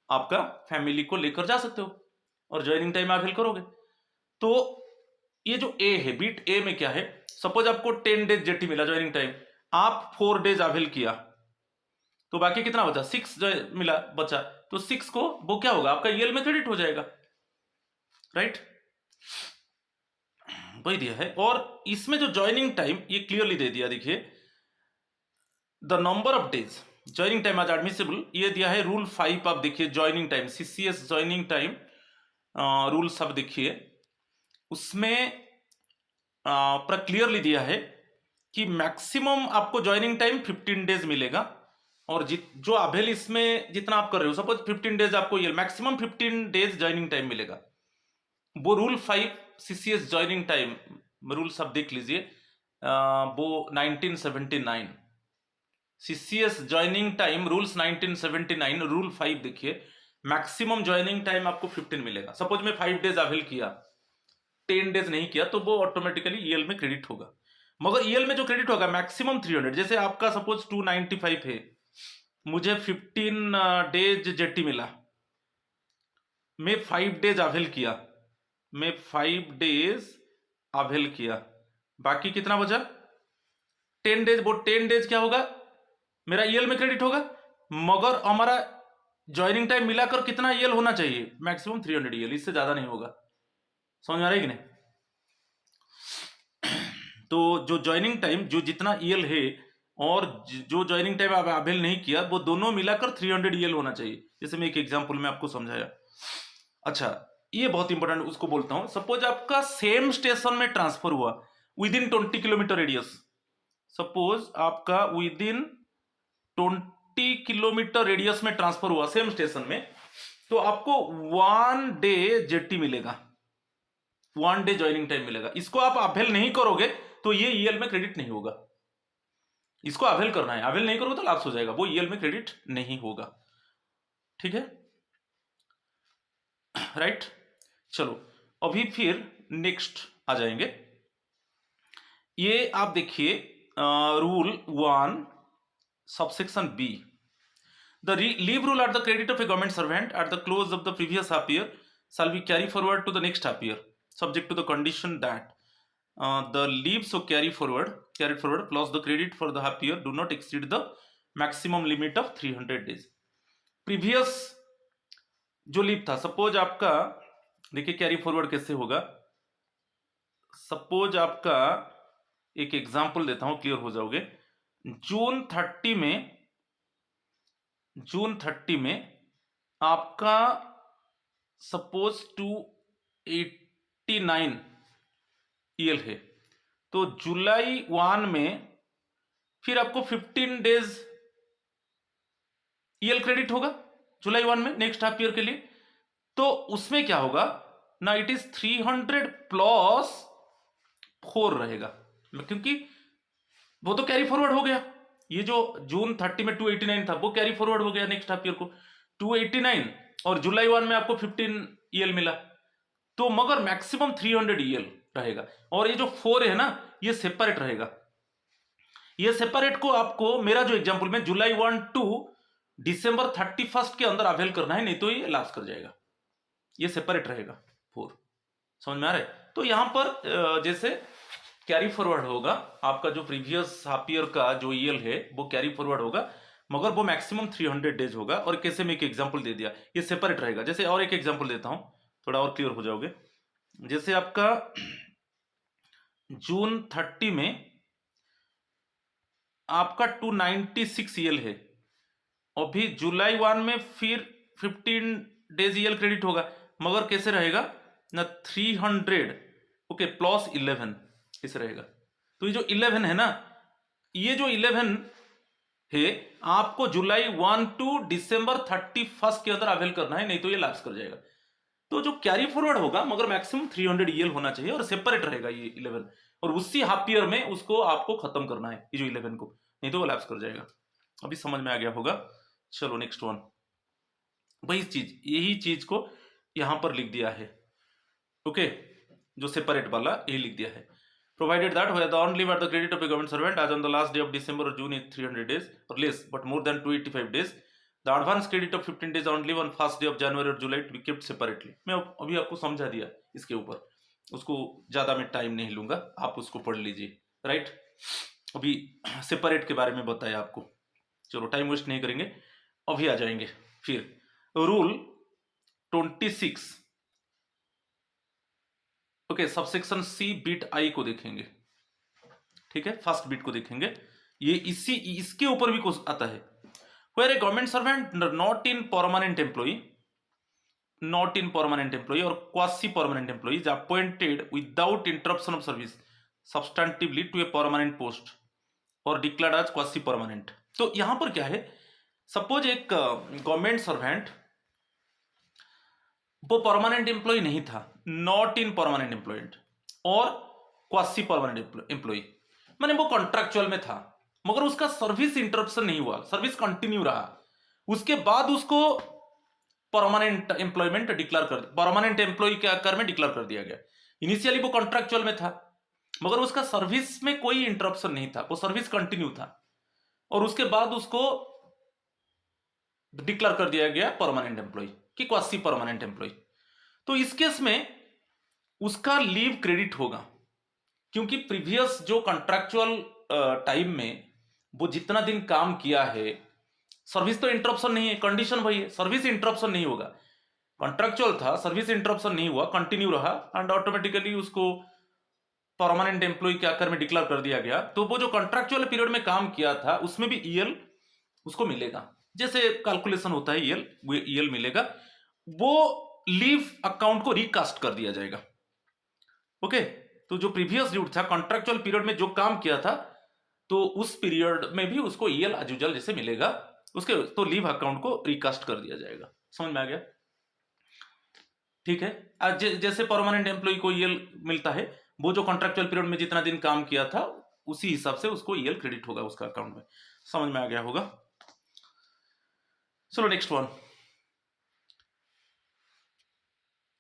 आपका फैमिली को लेकर जा सकते हो और ज्वाइनिंग टाइम अवेल करोगे। तो ये जो A है, बीट A में क्या है, सपोज आपको 10 डेज JT मिला ज्वाइनिंग टाइम, आप 4 डेज अवेल किया, तो बाकी कितना बचा? 6 मिला बचा, तो 6 को वो क्या होगा, आपका EL में क्रेडिट हो जाएगा, राइट? वही दिया है। और इसमें जो ज्वाइनिंग टाइम ये क्लियरली दे दिया, देखिए the number of days joining time आज एडमिसिबल, ये दिया है रूल 5। आप देखिए joining time, CCS joining time rule सब देखिए, उसमें पूरा क्लियरली दिया है कि मैक्सिमम आपको ज्वाइनिंग टाइम 15 डेज मिलेगा, और जो अवेल इसमें जितना आप कर रहे हो, सपोज 15 डेज आपको ये मैक्सिमम 15 डेज ज्वाइनिंग टाइम मिलेगा। वो rule 5 CCS joining time rule सब देख लीजिए, वो 1979 CCS joining time rules 1979 rule 5 देखिए, मैक्सिमम ज्वाइनिंग टाइम आपको 15 मिलेगा। सपोज मैं 5 डेज अवेल किया, 10 डेज नहीं किया, तो वो ऑटोमेटिकली EL में क्रेडिट होगा। मगर EL में जो क्रेडिट होगा मैक्सिमम 300, जैसे आपका सपोज 295 है, मुझे 15 डेज JT मिला, मैं 5 डेज अवेल किया, मैं 5 डेज अवेल किया, बाकी कितना बचा? 10 डेज। वो 10 डेज क्या होगा, मेरा EL में क्रेडिट होगा, मगर हमारा ज्वाइनिंग टाइम मिलाकर कितना EL होना चाहिए? मैक्सिमम 300 EL, इससे ज्यादा नहीं होगा। समझ में आ रहा है कि नहीं? तो जो ज्वाइनिंग टाइम जो जितना EL है और जो ज्वाइनिंग टाइम आप अवेल नहीं किया, वो दोनों मिलाकर 300 EL होना चाहिए, जैसे मैं एक एग्जांपल में आपको समझाया। अच्छा, ये बहुत इंपॉर्टेंट, उसको बोलता हूं। सपोज आपका सेम स्टेशन में ट्रांसफर हुआ with in 20 kilometre radius, suppose आपका विद इन 20 किलोमीटर रेडियस में ट्रांसफर हुआ सेम स्टेशन में, तो आपको 1 डे JT मिलेगा, 1 डे ज्वाइनिंग टाइम मिलेगा। इसको आप अवेल नहीं करोगे तो ये EL में क्रेडिट नहीं होगा। इसको अवेल करना है, अवेल नहीं करोगे तो लैप्स हो जाएगा, वो EL में क्रेडिट नहीं होगा। ठीक है, राइट? चलो अभी फिर नेक्स्ट आ जाएंगे। ये आप देखिए rule 1 subsection B, the leave rule at the credit of a government servant at the close of the previous half year shall be carry forward to the next half year subject to the condition that the leaves so carried forward plus the credit for the half year do not exceed the maximum limit of 300 days. Previous जो लीव था, सपोज आपका देखिए कैरी फॉरवर्ड कैसे होगा, सपोज आपका एक एग्जांपल देता हूं, क्लियर हो जाओगे। जून 30 में आपका सपोज 289 ईएल है, तो जुलाई 1 में फिर आपको 15 डेज ईएल क्रेडिट होगा जुलाई 1 में नेक्स्ट हाफ ईयर के लिए। तो उसमें क्या होगा ना, इट इज 300 प्लस 4 रहेगा, क्योंकि वो तो कैरी फॉरवर्ड हो गया। ये जो जून 30 में 289 था वो कैरी फॉरवर्ड हो गया नेक्स्ट हाफ ईयर को 289, और जुलाई 1 में आपको 15 ईएल मिला, तो मगर मैक्सिमम 300 ईएल रहेगा। और ये जो 4 है ना, ये सेपरेट रहेगा। ये सेपरेट को आपको मेरा जो एग्जांपल में जुलाई 1 टू दिसंबर 31 के अंदर अवेल करना है, नहीं तो ये लैप्स कर जाएगा। ये सेपरेट रहेगा 4, समझ में आ रहा है। तो यहां पर जैसे कैरी फॉरवर्ड होगा, आपका जो प्रीवियस हाफ ईयर का जो ईएल है वो कैरी फॉरवर्ड होगा, मगर वो मैक्सिमम 300 डेज होगा। और कैसे में एक एग्जांपल दे दिया, ये सेपरेट रहेगा। जैसे और एक एग्जांपल देता हूं, थोड़ा और क्लियर हो जाओगे। जैसे आपका जून 30 में आपका 296 ईएल है, अभी जुलाई 1 में फिर 15 डेज ईएल क्रेडिट होगा, मगर कैसे रहेगा ना, 300 ओके प्लस 11 कैसे रहेगा। तो ये जो 11 है ना, ये जो 11 है आपको जुलाई 1 टू दिसंबर 31 के अंदर अवेल करना है, नहीं तो ये लैप्स कर जाएगा। तो जो कैरी फॉरवर्ड होगा मगर मैक्सिमम 300 ईएल होना चाहिए और सेपरेट रहेगा ये 11, और उसी हाफ ईयर में उसको आपको खत्म करना है ये जो 11 को, नहीं तो वो लैप्स कर जाएगा। अभी समझ में आ गया होगा। चलो नेक्स्ट वन, वही चीज, यही चीज को यहां पर लिख दिया है, ओके जो सेपरेट वाला यही लिख दिया है। Provided that where the on leave at the credit of a government servant as on the last day of December or June is 300 days or less but more than 285 days, the advance credit of 15 days on leave on first day of January or July to be kept separately. मैं अभी आपको समझा दिया इसके ऊपर, उसको ज़्यादा मैं टाइम नहीं लूँगा, आप उसको पढ़ लीजिए, राइट। अभी सेपरेट के बारे में बताया आपको, चलो टाइम वेस्ट नहीं करेंगे, अभी आ जाएंगे। फिर रूल 26 ओके सबसेक्शन सी बीट आई को देखेंगे, ठीक है, फर्स्ट बीट को देखेंगे। ये इसके ऊपर भी कुछ आता है। Where a government servant not in permanent employee और quasi permanent employee is appointed without interruption of service substantively to a permanent post और डिक्लेयर्ड एज क्वासी परमानेंट। तो यहां पर क्या है, सपोज एक गवर्नमेंट सर्वेंट वो परमानेंट एम्प्लॉय नहीं था, नॉट इन परमानेंट एम्प्लॉयड और क्वासी परमानेंट एम्प्लॉय, माने वो कॉन्ट्रैक्चुअल में था मगर उसका सर्विस इंटरप्शन नहीं हुआ, सर्विस कंटिन्यू रहा, उसके बाद उसको परमानेंट एम्प्लॉयमेंट डिक्लेयर कर, परमानेंट एम्प्लॉय के आकार में डिक्लेयर कर दिया गया। इनिशियली वो कॉन्ट्रैक्चुअल में था मगर उसका सर्विस में कोई इंटरप्शन नहीं था, वो सर्विस कंटिन्यू था, और उसके बाद उसको डिक्लेयर कर दिया गया परमानेंट एम्प्लॉय कि क्वासी परमानेंट एम्प्लॉय। तो इस केस में उसका लीव क्रेडिट होगा, क्योंकि प्रीवियस जो कॉन्ट्रैक्चुअल टाइम में वो जितना दिन काम किया है, सर्विस तो इंटरप्शन नहीं है, कंडीशन वही है, सर्विस इंटरप्शन नहीं होगा। कॉन्ट्रैक्चुअल था, सर्विस इंटरप्शन नहीं हुआ, कंटिन्यू रहा, एंड ऑटोमेटिकली उसको परमानेंट एम्प्लॉय के आकार में डिक्लेयर कर दिया गया। तो वो जो कॉन्ट्रैक्चुअल पीरियड में काम किया था उसमें भी ईएल उसको मिलेगा, जैसे कैलकुलेशन होता है ईएल, वो ईएल मिलेगा, वो लीव अकाउंट को रिकास्ट कर दिया जाएगा, ओके। तो जो प्रीवियस ड्यूट था कॉन्ट्रैक्चुअल पीरियड में जो काम किया था, तो उस पीरियड में भी उसको ईएल एज यूजुअल जैसे मिलेगा, उसके तो लीव अकाउंट को रिकास्ट कर दिया जाएगा। समझ में आ गया, ठीक है। जैसे परमानेंट एम्प्लॉय को ईएल मिलता है, वो जो कॉन्ट्रैक्चुअल पीरियड में जितना दिन काम किया था उसी हिसाब से उसको ईएल क्रेडिट होगा उसका अकाउंट में। समझ में आ गया होगा। चलो नेक्स्ट वन,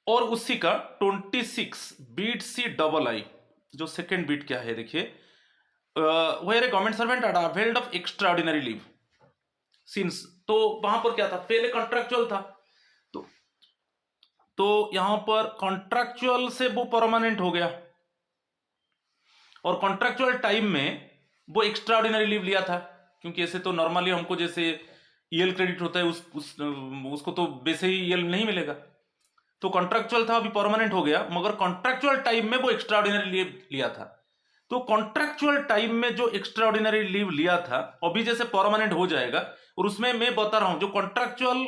और उसी का 26 बीट सी डबल आई जो सेकेंड बिट क्या है देखिए, where a government servant are availed of extra ordinary leave since, तो वहां पर क्या था, पहले कॉन्ट्रैक्चुअल था, तो यहां पर कॉन्ट्रैक्चुअल से वो परमानेंट हो गया, और कॉन्ट्रैक्चुअल टाइम में वो एक्स्ट्रा ऑर्डिनरी लीव लिया था, क्योंकि ऐसे तो नॉर्मली हमको जैसे ईएल क्रेडिट होता है उसको तो वैसे ही ईएल नहीं मिलेगा, तो कॉन्ट्रैक्चुअल था अभी परमानेंट हो गया, मगर कॉन्ट्रैक्चुअल टाइम में वो एक्स्ट्रा ऑर्डिनरी लीव लिया था, तो कॉन्ट्रैक्चुअल टाइम में जो एक्स्ट्रा ऑर्डिनरी लीव लिया था अभी जैसे परमानेंट हो जाएगा, और उसमें मैं बता रहा हूं जो कॉन्ट्रैक्चुअल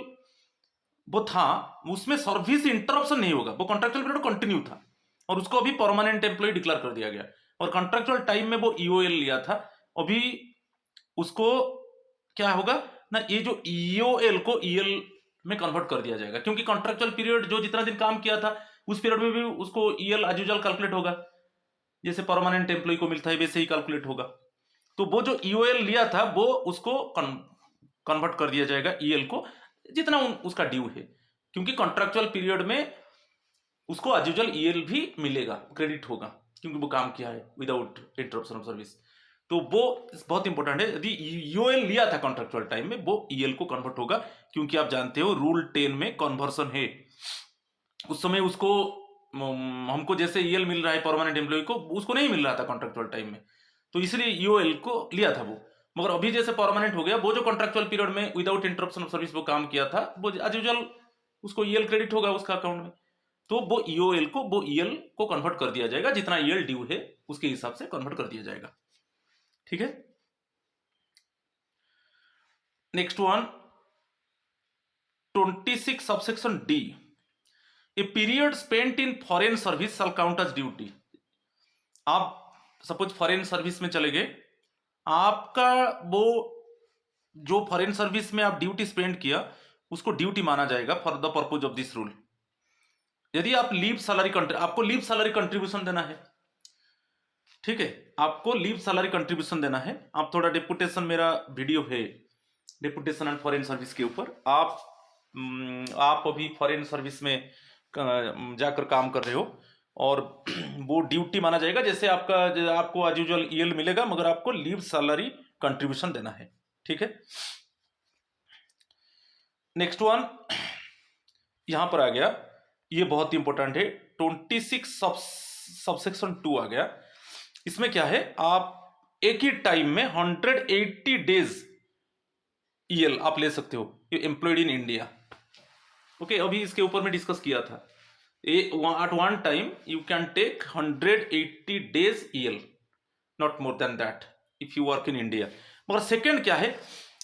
वो था उसमें सर्विस इंटरप्शन नहीं होगा, वो कॉन्ट्रैक्चुअल पीरियड कंटिन्यू था और उसको अभी परमानेंट एम्प्लॉय डिक्लेयर कर दिया गया, और कॉन्ट्रैक्चुअल टाइम में वो ईओएल लिया था, अभी उसको क्या होगा ना, ये जो ईओएल को ईएल में कन्वर्ट कर दिया जाएगा, क्योंकि कॉन्ट्रैक्चुअल पीरियड जो जितना दिन काम किया था उस पीरियड में भी उसको ईएल एज यूजुअल कैलकुलेट होगा, जैसे परमानेंट एम्प्लॉय को मिलता है वैसे ही कैलकुलेट होगा, तो वो जो ईओएल लिया था वो उसको कन्वर्ट कर दिया जाएगा ईएल को, जितना उसका ड्यू है, क्योंकि कॉन्ट्रैक्चुअल पीरियड में उसको एज यूजुअल ईएल भी मिलेगा, क्रेडिट होगा, क्योंकि वो काम किया है विदाउट इंटरप्शन ऑफ सर्विस, तो वो बहुत इंपॉर्टेंट है, यदि ईओएल लिया था कॉन्ट्रैक्चुअल टाइम में वो ईएल को कन्वर्ट होगा, क्योंकि आप जानते हो रूल 10 में कन्वर्सन है, उस समय उसको हमको जैसे ईएल मिल रहा है परमानेंट एम्प्लॉय को, उसको नहीं मिल रहा था कॉन्ट्रैक्चुअल टाइम में, तो इसलिए ईओएल को लिया था वो, मगर अभी जैसे परमानेंट हो गया, वो जो कॉन्ट्रैक्चुअल पीरियड में विदाउट इंटरप्शन ऑफ सर्विस वो काम किया था वो एज यूजुअल उसको ईएल क्रेडिट होगा उसका अकाउंट में, तो वो ईओएल को ईएल को कन्वर्ट कर दिया जाएगा, जितना ईएल ड्यू है उसके हिसाब से कन्वर्ट कर दिया जाएगा, ठीक है। Next one 26 subsection D, a period spent in foreign service shall count as duty, आप सपोज फॉरेन सर्विस में चले गए, आपका वो जो फॉरेन सर्विस में आप ड्यूटी स्पेंड किया उसको ड्यूटी माना जाएगा for the purpose of this rule, यदि आप लीव सैलरी आपको लीव सैलरी कंट्रीब्यूशन देना है, ठीक है, आपको लीव सैलरी कंट्रीब्यूशन देना है, आप थोड़ा डेपुटेशन, मेरा वीडियो है डेपुटेशन एंड फॉरेन सर्विस के ऊपर, आप अभी फॉरेन सर्विस में जाकर काम कर रहे हो और वो ड्यूटी माना जाएगा, जैसे आपको एज यूजुअल ईएल मिलेगा मगर आपको लीव सैलरी कंट्रीब्यूशन देना है, ठीक है। नेक्स्ट वन यहां पर आ गया, ये बहुत इंपॉर्टेंट है, 26 सबसेक्शन 2 आ गया, इसमें क्या है, आप एक ही टाइम में 180 डेज ईएल आप ले सकते हो, you employed in India, okay, अभी इसके ऊपर में डिस्कस किया था, at one time you can take 180 days EL, not more than that if you work in India, मगर सेकेंड क्या है,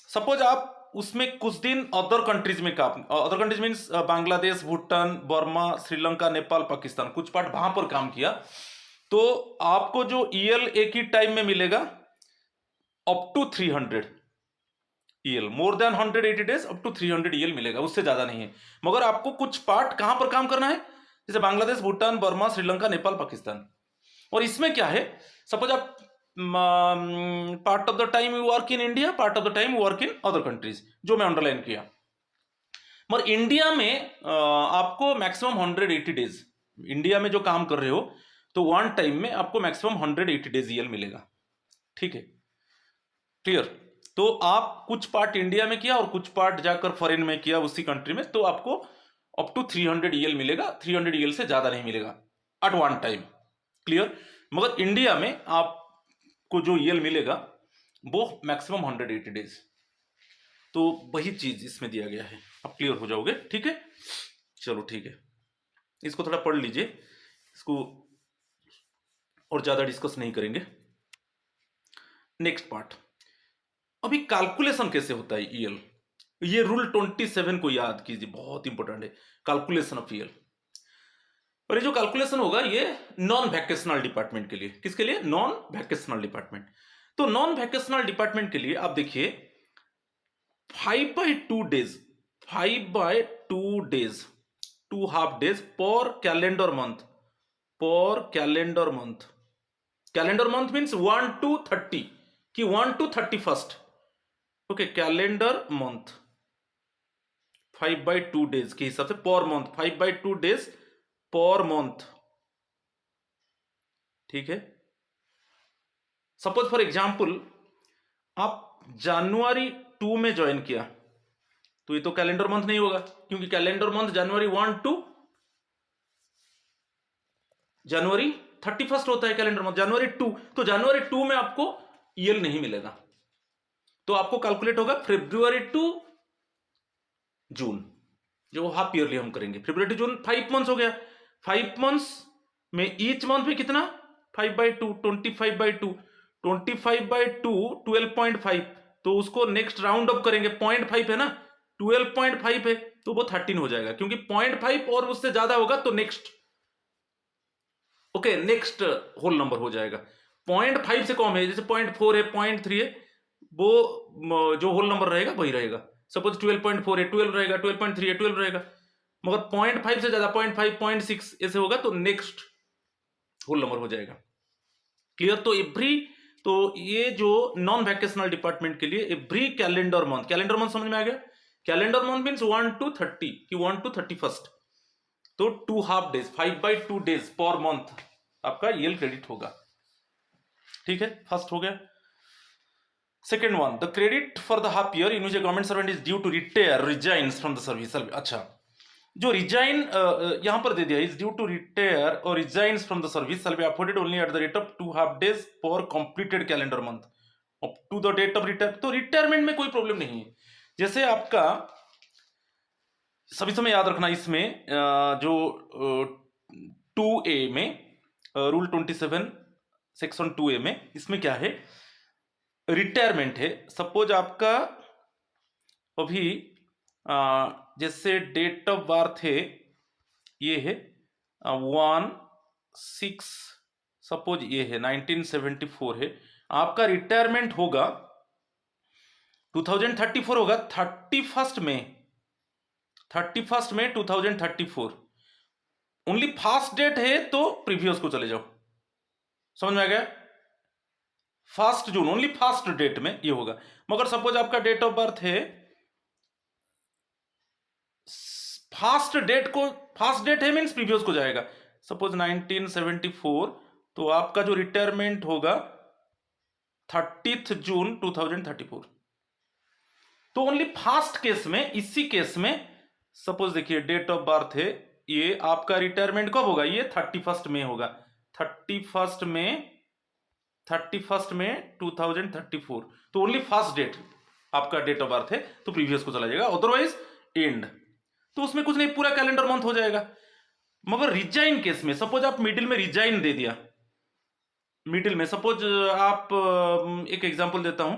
सपोज आप उसमें कुछ दिन अदर कंट्रीज में काम, other countries means Bangladesh, Bhutan, Burma, Sri Lanka, Nepal, Pakistan, कुछ पार्ट वहां पर काम किया, तो आपको जो ईएल एक ही टाइम में मिलेगा up to 300 EL, more than 180 days up to 300 EL मिलेगा, उससे ज्यादा नहीं है, मगर आपको कुछ पार्ट कहां पर काम करना है, जैसे बांग्लादेश, भूटान, बर्मा, श्रीलंका, नेपाल, पाकिस्तान, और इसमें क्या है, सपोज आप part of the time you work in India, part of the time you work in other countries, जो मैं अंडरलाइन किया, मगर इंडिया में आपको मैक्सिमम 180 डेज, इंडिया में जो काम कर रहे हो तो वन टाइम में आपको मैक्सिमम 180 डेज ईएल मिलेगा, ठीक है, क्लियर, तो आप कुछ पार्ट इंडिया में किया और कुछ पार्ट जाकर फॉरेन में किया उसी कंट्री में, तो आपको अप टू 300 ईएल मिलेगा, 300 ईएल से ज्यादा नहीं मिलेगा एट वन टाइम, क्लियर, मगर इंडिया में आपको जो ईएल मिलेगा वो मैक्सिमम 180 डेज, तो वही चीज इसमें दिया गया है, आप क्लियर हो जाओगे, ठीक है, चलो ठीक है, इसको थोड़ा पढ़ लीजिए, इसको और ज्यादा डिस्कस नहीं करेंगे। नेक्स्ट पार्ट, अभी कैलकुलेशन कैसे होता है ईएल, ये रूल 27 को याद कीजिए, बहुत इंपॉर्टेंट है, कैलकुलेशन ऑफ ईएल, और ये जो कैलकुलेशन होगा ये नॉन वैकेशनल डिपार्टमेंट के लिए, किसके लिए, नॉन वैकेशनल डिपार्टमेंट, तो नॉन वैकेशनल डिपार्टमेंट के लिए आप देखिए 5/2 डेज, 5/2 डेज, 2 हाफ डेज पर कैलेंडर मंथ, पर calendar month, calendar month means 1 to 30 कि 1 to 31st, okay, calendar month 5/2 days के हिसाब से पर मंथ, 5/2 डेज पर मंथ, ठीक है। सपोज फॉर एग्जाम्पल आप जनवरी 2 में ज्वाइन किया, तो ये तो कैलेंडर मंथ नहीं होगा, क्योंकि कैलेंडर मंथ जनवरी 1 टू जनवरी 31 होता है कैलेंडर मंथ। जनवरी 2, तो जनवरी 2 में आपको ईएल नहीं मिलेगा, तो आपको कैलकुलेट होगा फरवरी टू जून, जो हाफ ईयरली हम करेंगे। फरवरी टू जून 5 मंथ्स हो गया। 5 मंथ्स में ईच मंथ में कितना, 5/2, 25/2, 25/2 12.5, तो उसको नेक्स्ट राउंड अप करेंगे, 0.5 है ना, 12.5 है तो वो 13 हो जाएगा, क्योंकि 0.5 और उससे ज्यादा होगा तो next, okay, next whole number हो जाएगा। 0.5 से कम है, जैसे 0.4 है, 0.3 है, वो जो होल नंबर रहेगा वही रहेगा। सपोज 12.4 है, 12 रहेगा, 12.3 है, 12 रहेगा। मगर 0.5 से ज्यादा 0.5, 0.6 ऐसे होगा तो नेक्स्ट होल नंबर हो जाएगा। क्लियर? तो ये जो नॉन वैकेशनल डिपार्टमेंट के लिए एवरी कैलेंडर मंथ समझ में आ गया। कैलेंडर मंथ मीन्स 1 to 30 कि 1 to 31, तो 2 हाफ डेज, 5/2 डेज पर मंथ आपका ईएल क्रेडिट होगा। ठीक है, फर्स्ट हो गया। Second one, the credit for the half year in which a government servant is due to retire resigns from the service. अच्छा, जो रिजाइन यहां पर दे दिया, इज ड्यू टू रिटायर और resigns from the service shall be afforded only at the rate of 2 half days पर completed calendar month up to the date of retire. तो रिटायरमेंट में कोई प्रॉब्लम नहीं है। जैसे आपका सभी समय याद रखना, इसमें जो 2A में रूल 27 सेक्शन 2A में इसमें क्या है, रिटायरमेंट है। सपोज आपका अभी जैसे डेट ऑफ बर्थ है, ये है 1/6, सपोज ये है 1974 है, आपका रिटायरमेंट होगा 2034 होगा, 31 में 2034। ओनली फर्स्ट डेट है तो प्रीवियस को चले जाओ, समझ में आ गया? 1 जून ओनली फर्स्ट डेट में ये होगा। मगर सपोज आपका डेट ऑफ बर्थ है फर्स्ट डेट है मींस प्रीवियस को जाएगा। सपोज 1974, तो आपका जो रिटायरमेंट होगा 30 जून 2034। तो ओनली फर्स्ट केस में, इसी केस में सपोज देखिए डेट ऑफ बर्थ है, ये आपका रिटायरमेंट कब होगा, ये 31 में होगा, 31 में 2034। तो ओनली फर्स्ट डेट आपका डेट ऑफ बर्थ है तो प्रीवियस को चला जाएगा, अदरवाइज एंड, तो उसमें कुछ नहीं, पूरा कैलेंडर मंथ हो जाएगा। मगर रिजाइन केस में, सपोज आप मिडिल में रिजाइन दे दिया, मिडिल में सपोज आप, एक एग्जांपल देता हूं,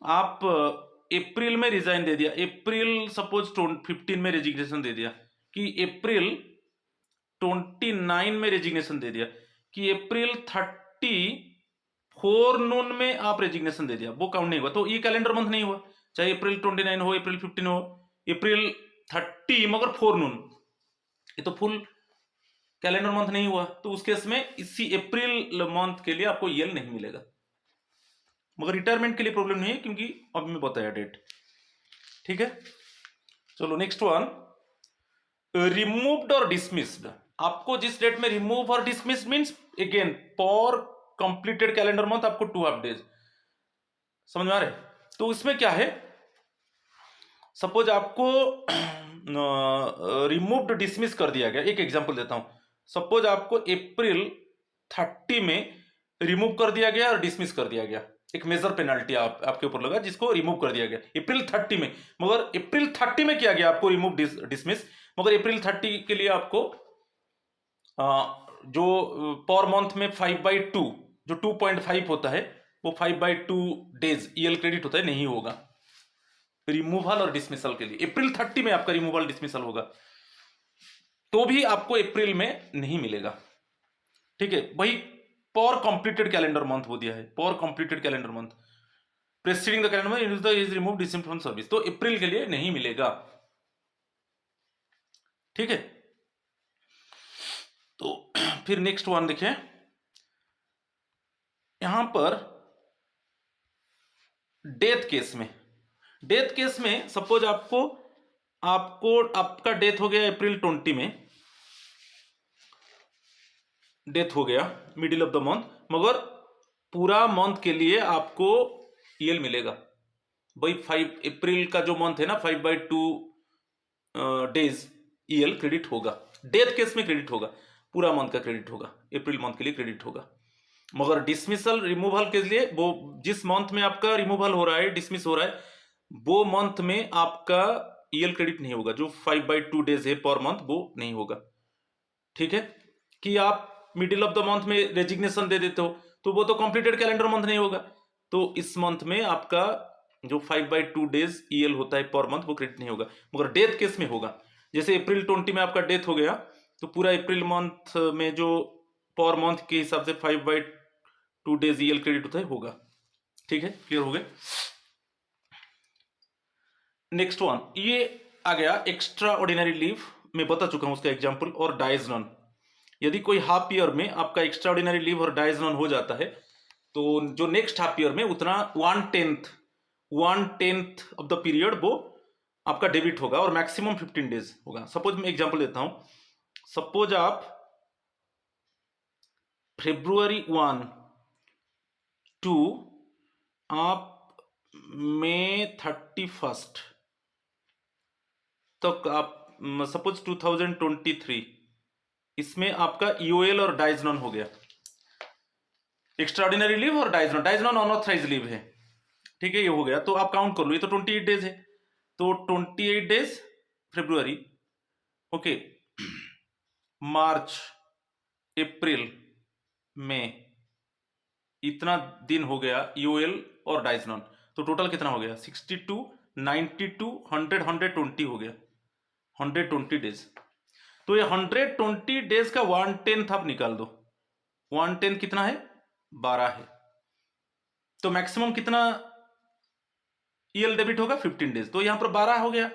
आप अप्रैल में रिजाइन दे दिया, अप्रैल सपोज 15 में रेजिग्नेशन दे दिया, कि अप्रैल 29 में रेजिग्नेशन दे दिया, कि अप्रैल 34 नून में आप रेजिग्नेशन दे दिया, वो काउंट नहीं हुआ, तो ये कैलेंडर मंथ नहीं हुआ। चाहे अप्रैल 29 हो, अप्रैल 15 हो, अप्रैल 30 मगर 4 नून, ये तो फुल कैलेंडर मंथ नहीं हुआ, तो उस केस में इसी अप्रैल मंथ के लिए आपको ईएल नहीं मिलेगा। मगर रिटायरमेंट के लिए प्रॉब्लम नहीं है, क्योंकि अब मैं बताया डेट। ठीक है, चलो नेक्स्ट वन, रिमूव्ड और डिसमिस्ड। आपको जिस डेट में रिमूव और dismiss means again for completed calendar month आपको 2 हाफ डेज, समझ में आ रहे? तो इसमें क्या है, सपोज आपको रिमूव्ड डिसमिस कर दिया गया। एक एग्जांपल देता हूं, सपोज आपको अप्रैल 30 में रिमूव कर दिया गया और डिसमिस कर दिया गया, एक मेजर पेनल्टी आपके ऊपर लगा जिसको रिमूव कर दिया गया अप्रैल 30 में। मगर अप्रैल 30 में किया गया आपको रिमूव डिसमिस, मगर अप्रैल 30 के लिए आपको जो पर मंथ में 5/2 जो 2.5 होता है, वो 5/2 डेज ईएल क्रेडिट होता है, नहीं होगा रिमूवल और डिसमिसल के लिए। अप्रैल 30 में आपका रिमूवल डिसमिसल होगा, तो भी आपको अप्रैल में नहीं मिलेगा। ठीक है, वही पर कंप्लीटेड कैलेंडर मंथ हो दिया है, पर completed calendar month preceding the calendar month is removed dismissed from service, तो अप्रैल के लिए नहीं मिलेगा। ठीक है, तो फिर नेक्स्ट वन देखें, यहां पर डेथ केस में सपोज आपका डेथ हो गया अप्रैल 20 में, डेथ हो गया मिडिल ऑफ द मंथ, मगर पूरा मंथ के लिए आपको ईएल मिलेगा भाई। 5 अप्रैल का जो मंथ है ना, 5/2 डेज ईएल क्रेडिट होगा। डेथ केस में क्रेडिट होगा, पूरा मंथ का क्रेडिट होगा, अप्रैल मंथ के लिए क्रेडिट होगा। मगर डिसमिसल रिमूवल के लिए, वो जिस मंथ में आपका रिमूवल हो रहा है, डिसमिस हो रहा है, वो मंथ में आपका ईएल क्रेडिट नहीं होगा। जो 5/2 डेज है पर मंथ, वो नहीं होगा। ठीक है, कि आप मिडिल ऑफ द मंथ में रेजिग्नेशन दे देते हो तो वो तो कंप्लीटेड कैलेंडर मंथ नहीं होगा। तो इस मंथ में आपका जो 5/2 डेज ईएल होता है पर मंथ, वो क्रेडिट नहीं होगा। मगर डेथ केस में होगा। जैसे अप्रैल 20 में आपका डेथ हो गया, तो पूरा अप्रैल मंथ में जो पर मंथ के हिसाब से 5/2 डेज ईएल क्रेडिट होता है, होगा। ठीक है, क्लियर हो गया। नेक्स्ट वन, ये आ गया एक्स्ट्रा ऑर्डिनरी लीव, मैं बता चुका हूं उसका एग्जाम्पल। और डाइज नॉन, यदि कोई हाफ ईयर में आपका एक्स्ट्रा ऑर्डिनरी लीव और डाइज नॉन हो जाता है, तो जो नेक्स्ट हाफ ईयर में उतना 1/10 ऑफ द पीरियड वो आपका डेबिट होगा, और मैक्सिमम 15 डेज होगा। सपोज मैं एग्जांपल देता हूं, सपोज आप February 1 टू आप May 31 तक आप सपोज 2023, इसमें आपका ईओएल और डाइज नॉन हो गया, एक्स्ट्राऑर्डिनरी लीव और dies non. Dies non unauthorise leave है, ठीक है, ये हो गया। तो आप काउंट कर लो, ये तो 28 डेज है, तो 28 डेज फरवरी, ओके, मार्च, अप्रैल, मई, इतना दिन हो गया ईओएल और डाइज नॉन। तो टोटल कितना हो गया? 62, 92, 100, 120 हो गया, 120 डेज। तो ये 120 डेज का 1/10 आप निकाल दो। 1/10 कितना है? 12 है। तो मैक्सिमम कितना ईएल डेबिट होगा? 15 डेज। तो यहां पर 12 हो गया।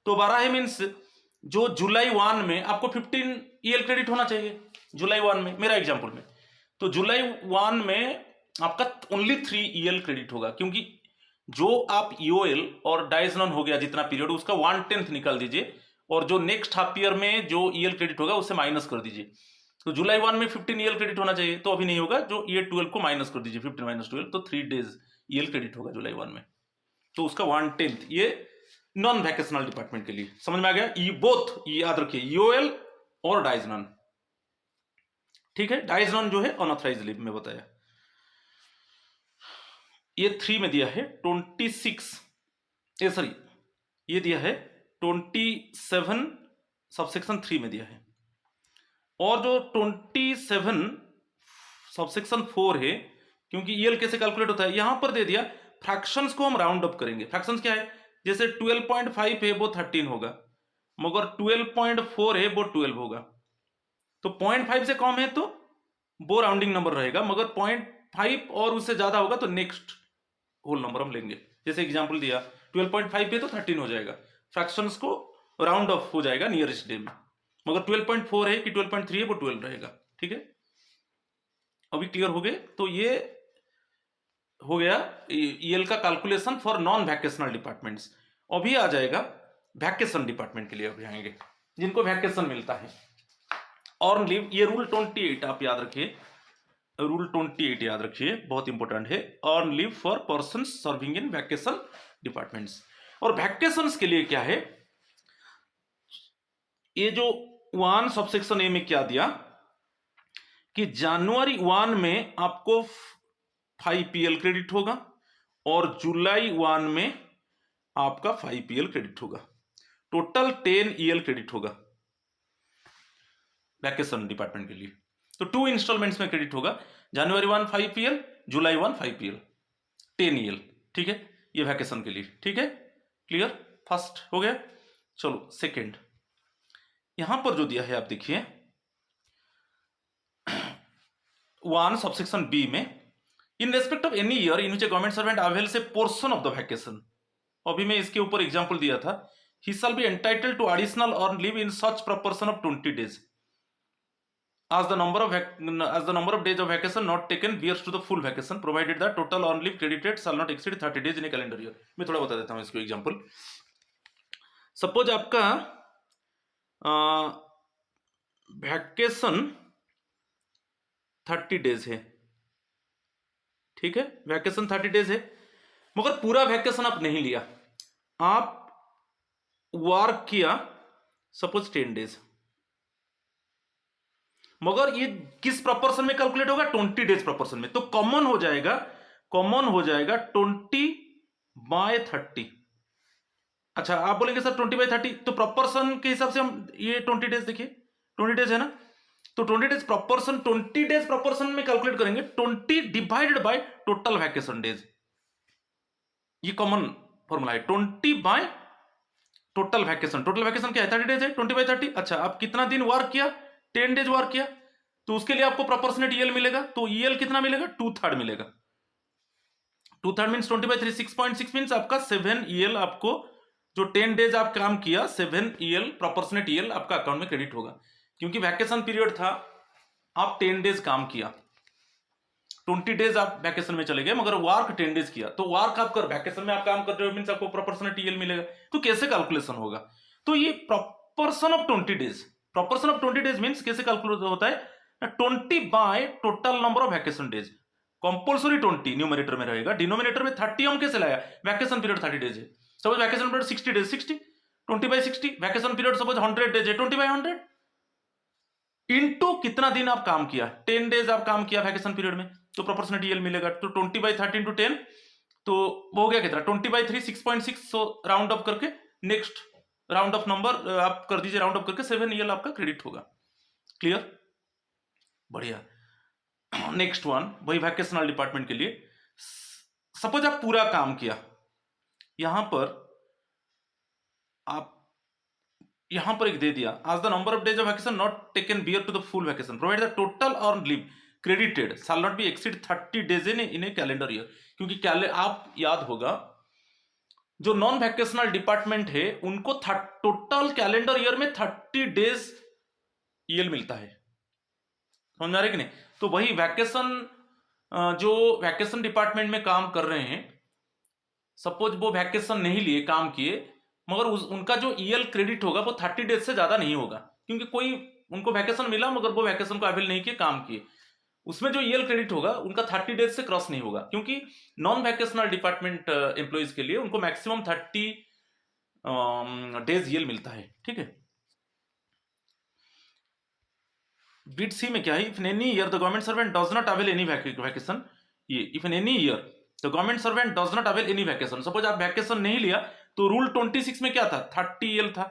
तो 12 है मीन्स जो जुलाई 1 में आपको 15 ईएल क्रेडिट होना चाहिए, जुलाई 1 में, मेरा एग्जांपल में। तो जुलाई 1 में आपका ओनली 3 ईएल क्रेडिट होगा, क्योंकि जो आप ईओएल और डाइज नॉन हो गया जितना पीरियड, उसका 1/10 निकाल दीजिए, और जो नेक्स्ट हाफ ईयर में जो ईएल क्रेडिट होगा उससे माइनस कर दीजिए। तो जुलाई 1 में 15 ईएल क्रेडिट होना चाहिए, तो अभी नहीं होगा। जो ईयर 12 को माइनस कर दीजिए, 15 - 12, तो 3 डेज ईएल क्रेडिट होगा जुलाई 1 में। तो उसका 1/10, ये नॉन वैकेशनल डिपार्टमेंट के लिए। समझ में आ गया? ये बोथ याद रखिए, ईओएल और डाइज नॉन। ठीक है, डाइज नॉन जो है अनऑथराइज लीव में बताया। ये 3 में दिया है 26, ये सॉरी, ये दिया है 27 सबसेक्शन 3 में दिया है। और जो 27 सबसेक्शन 4 है, क्योंकि ईएल कैसे कैलकुलेट होता है, यहां पर दे दिया फ्रैक्शंस को हम राउंड अप करेंगे। फ्रैक्शंस क्या है? जैसे 12.5 है वो 13 होगा, मगर 12.4 है वो 12 होगा। तो 0.5 से कम है तो वो राउंडिंग नंबर रहेगा, मगर 0.5 और उससे ज्यादा होगा तो नेक्स्ट होल नंबर हम लेंगे। जैसे एग्जांपल दिया 12.5 पे तो 13 हो जाएगा, फ्रैक्शंस को राउंड ऑफ हो जाएगा नियरेस्ट डे में। मगर 12.4 है कि 12.3 है वो 12 रहेगा। ठीक है, अभी क्लियर हो गए? तो ये हो गया ईएल का calculation for non vacational departments. अभी आ जाएगा वैकेशन डिपार्टमेंट के लिए, अभी आएंगे जिनको वैकेशन मिलता है। अर्न लीव, ये रूल 28 आप याद रखिए, रूल 28 याद रखिए, बहुत इंपॉर्टेंट है। Earn leave for person serving in vacation departments. और वैकेशंस के लिए क्या है, ये जो 1 सबसेक्शन ए में क्या दिया कि जनवरी 1 में आपको 5 पीएल क्रेडिट होगा, और जुलाई 1 में आपका 5 पीएल क्रेडिट होगा। टोटल 10 ईएल क्रेडिट होगा वैकेशन डिपार्टमेंट के लिए। तो 2 इंस्टॉलमेंट्स में क्रेडिट होगा, जनवरी 1 5 पीएल, जुलाई 1 5 पीएल, 10 ईएल। ठीक है, ये वैकेशन के लिए। ठीक है, क्लियर? फर्स्ट हो गया। चलो सेकंड, यहां पर जो दिया है आप देखिए 1 सबसेक्शन बी में, in respect of any year in which a government servant avails a portion of the vacation. अभी मैं इसके ऊपर एग्जांपल दिया था, he shall be entitled to additional earn leave in such proportion of 20 days as the number of days of vacation not taken bears to the full vacation, provided that total earned leave credited shall not exceed 30 days in a calendar year। मैं थोड़ा बता देता हूं इसको एग्जांपल। सपोज आपका वैकेशन 30 डेज है, ठीक है, वैकेशन 30 डेज है, मगर पूरा वैकेशन आप नहीं लिया, आप वर्क किया सपोज 10 डेज, मगर ये किस प्रोपोर्शन में कैलकुलेट होगा? 20 डेज प्रोपोर्शन में। तो कॉमन हो जाएगा 20/30। अच्छा, आप बोलेंगे सर 20/30, तो प्रोपोर्शन के हिसाब से हम ये 20 डेज देखिए, 20 डेज है ना, तो 20 डेज प्रोपोर्शन 20 डेज प्रोपोर्शन में कैलकुलेट करेंगे, 20 divided by total vacation days, ये कॉमन फॉर्मूला है। 20 by total vacation, total vacation क्या है? 30 डेज है, 20/30। अच्छा, आप कितना दिन वर्क किया? 10 डेज वर्क किया, तो उसके लिए आपको प्रोपोर्शनेट ईएल मिलेगा, तो ईएल कितना मिलेगा? 2/3 मिलेगा। 2/3 मीन्स 20/3 6.6 मीन्स आपका 7 ईएल, आपको जो 10 डेज आप काम किया 7 ईएल प्रोपोर्शनेट ईएल आपका अकाउंट में क्रेडिट होगा, क्योंकि वैकेशन पीरियड था, आप 10 डेज काम किया, 20 डेज आप वैकेशन में चले गए, मगर वर्क 10 डेज किया, तो वर्क आप कर वैकेशन में आप काम कर रहे हो मीन्स आपको प्रोपोर्शनेट ईएल मिलेगा। तो कैसे कैलकुलेशन होगा? तो ये proportion of 20 days, proportion of 20 days means कैसे कैलकुलेट होता है? 20 by total number of vacation days, compulsory 20 numerator में रहेगा, डिनोमिनेटर में 30 हम कैसे लाया? वैकेशन पीरियड 30 डेज है, suppose vacation period 60 days, 60 20/60, vacation period suppose 100 days है, 20/100 इनटू कितना दिन आप काम किया? 10 डेज आप काम किया वैकेशन पीरियड में, तो प्रोपोर्शनेट ईएल मिलेगा। तो 20/30 इंटू 10, तो वो हो गया कितना? 20/3 6.6, सो राउंड अप करके नेक्स्ट राउंड ऑफ नंबर आप कर दीजिए, राउंड अप करके 7 ईएल आपका क्रेडिट होगा। क्लियर? बढ़िया। नेक्स्ट वन, वही वैकेशनल डिपार्टमेंट के लिए, सपोज आप पूरा काम किया, यहां पर आप यहां पर एक दे दिया, as the number of days of vacation not taken bear to the full vacation provide the total on leave credited shall not be exceed 30 days in a calendar year. क्योंकि आप याद होगा, जो नॉन वैकेशनल डिपार्टमेंट है उनको टोटल कैलेंडर ईयर में 30 डेज ईएल मिलता है, समझ में आ रहा है कि नहीं? तो वही वैकेशन, जो वैकेशन डिपार्टमेंट में काम कर रहे हैं, सपोज वो वैकेशन नहीं लिए, काम किए, मगर उनका जो ईएल क्रेडिट होगा वो 30 डेज से ज्यादा नहीं होगा, क्योंकि कोई उनको वैकेशन मिला मगर वो वैकेशन को अवेल नहीं किए, काम किए, उसमें जो ईएल क्रेडिट होगा उनका 30 डेज से क्रॉस नहीं होगा, क्योंकि नॉन वैकेशनल डिपार्टमेंट एम्प्लॉइज के लिए उनको मैक्सिमम 30 डेज ईएल मिलता है। ठीक है, बिट सी में क्या है? If in any year the government servant does not avail any vacation, ये if in any year the government servant does not avail any vacation, suppose आप वैकेशन नहीं लिया, तो रूल 26 में क्या था? 30 ईएल था,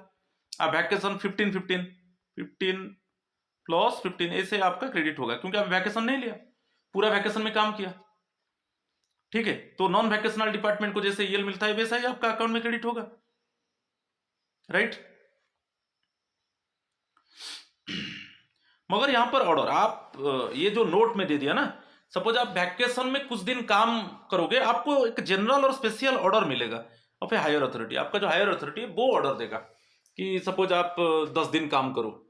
आप वैकेशन 15 प्लस 15 ऐसे आपका क्रेडिट होगा, क्योंकि आप वैकेशन नहीं लिया, पूरा वैकेशन में काम किया। ठीक है, तो नॉन वैकेशनल डिपार्टमेंट को जैसे ईएल मिलता है वैसा ही आपका अकाउंट में क्रेडिट होगा, राइट? मगर यहां पर ऑर्डर, आप ये जो नोट में दे दिया ना, सपोज आप वैकेशन में कुछ दिन काम करोगे, आपको एक जनरल और स्पेशल ऑर्डर मिलेगा और फिर हायर अथॉरिटी, आपका जो हायर अथॉरिटी है वो ऑर्डर देगा कि सपोज आप 10 दिन काम करो,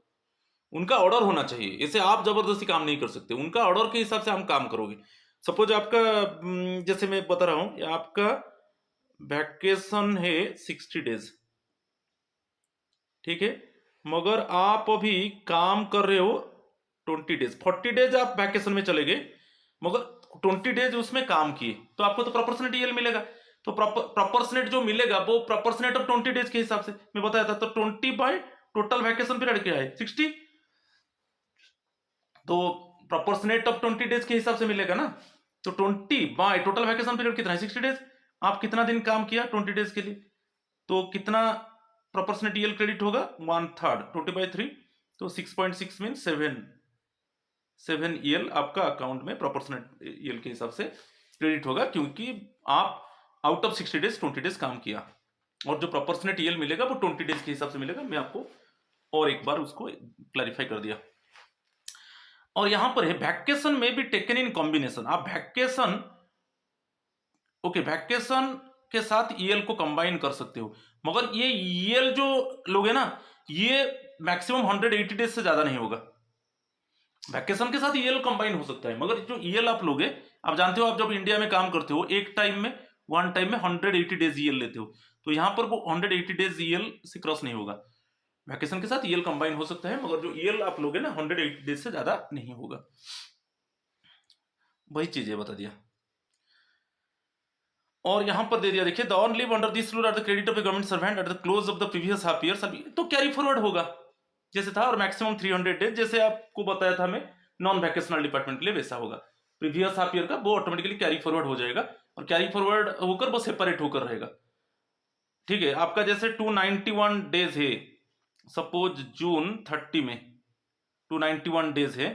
उनका ऑर्डर होना चाहिए, ऐसे आप जबरदस्ती काम नहीं कर सकते, उनका ऑर्डर के हिसाब से हम काम करोगे। सपोज आपका जैसे मैं बता रहा हूं, आपका वैकेशन है 60 डेज, ठीक है, मगर आप अभी काम कर रहे हो 20 डेज, 40 डेज आप वैकेशन में चले गए, मगर 20 डेज उसमें काम किए, तो आपको तो प्रोपोर्शनेट ईएल मिलेगा। तो प्रोपोर्शनेट जो मिलेगा वो प्रोपोर्शनेट ऑफ 20 डेज के हिसाब से मैं बताया था, तो 20 बाय टोटल वैकेशन पीरियड क्या है? 60, तो प्रोपोर्शनेट ऑफ 20 डेज के हिसाब से मिलेगा ना, तो 20 बाय टोटल वैकेशन पीरियड कितना है? 60 डेज। आप कितना दिन काम किया 20 डेज के लिए, तो कितना प्रोपोर्शनेट ईएल क्रेडिट होगा? 1/3, 20/3, तो 6.6 मीन 7 ईएल आपका अकाउंट में प्रोपोर्शनेट ईएल के हिसाब से क्रेडिट होगा, क्योंकि आप आउट ऑफ 60 डेज 20 डेज काम किया, और जो प्रोपोर्शनेट ईएल मिलेगा वो 20 डेज के हिसाब से मिलेगा। मैं आपको और एक बार उसको क्लैरिफाई कर दिया। और यहां पर है वैकेशन में भी टेकन इन कॉम्बिनेशन, आप वैकेशन वैकेशन के साथ ईएल को कंबाइन कर सकते हो, मगर ये ईएल जो लोगे ना, ये मैक्सिमम 180 डेज से ज्यादा नहीं होगा। वैकेशन के साथ ईएल कंबाइन हो सकता है, मगर जो ईएल आप लोगे, आप जानते हो आप जब इंडिया में काम करते हो एक टाइम में 180 डेज ईएल लेते हो, तो यहां पर वो 180 डेज ईएल से क्रॉस नहीं होगा। वैकेशन के साथ ईएल कंबाइन हो सकता है, मगर जो ईएल आप लोगे ना 180 डेज से ज्यादा नहीं होगा। वही चीज है बता दिया। और यहां पर दे दिया देखिए, the on leave under this rule are the credit of a government servant at the close of the previous half year, तो कैरी फॉरवर्ड होगा जैसे था, और मैक्सिमम 300 डेज जैसे आपको बताया था हमें नॉन वैकेशनल डिपार्टमेंट के लिए वैसा होगा। प्रीवियस हाफ ईयर का वो ऑटोमेटिकली कैरी फॉरवर्ड हो जाएगा, और कैरी फॉरवर्ड होकर वो सेपरेट होकर रहेगा। ठीक है, आपका जैसे 291 डेज है, सपोज जून 30 में 291 डेज है,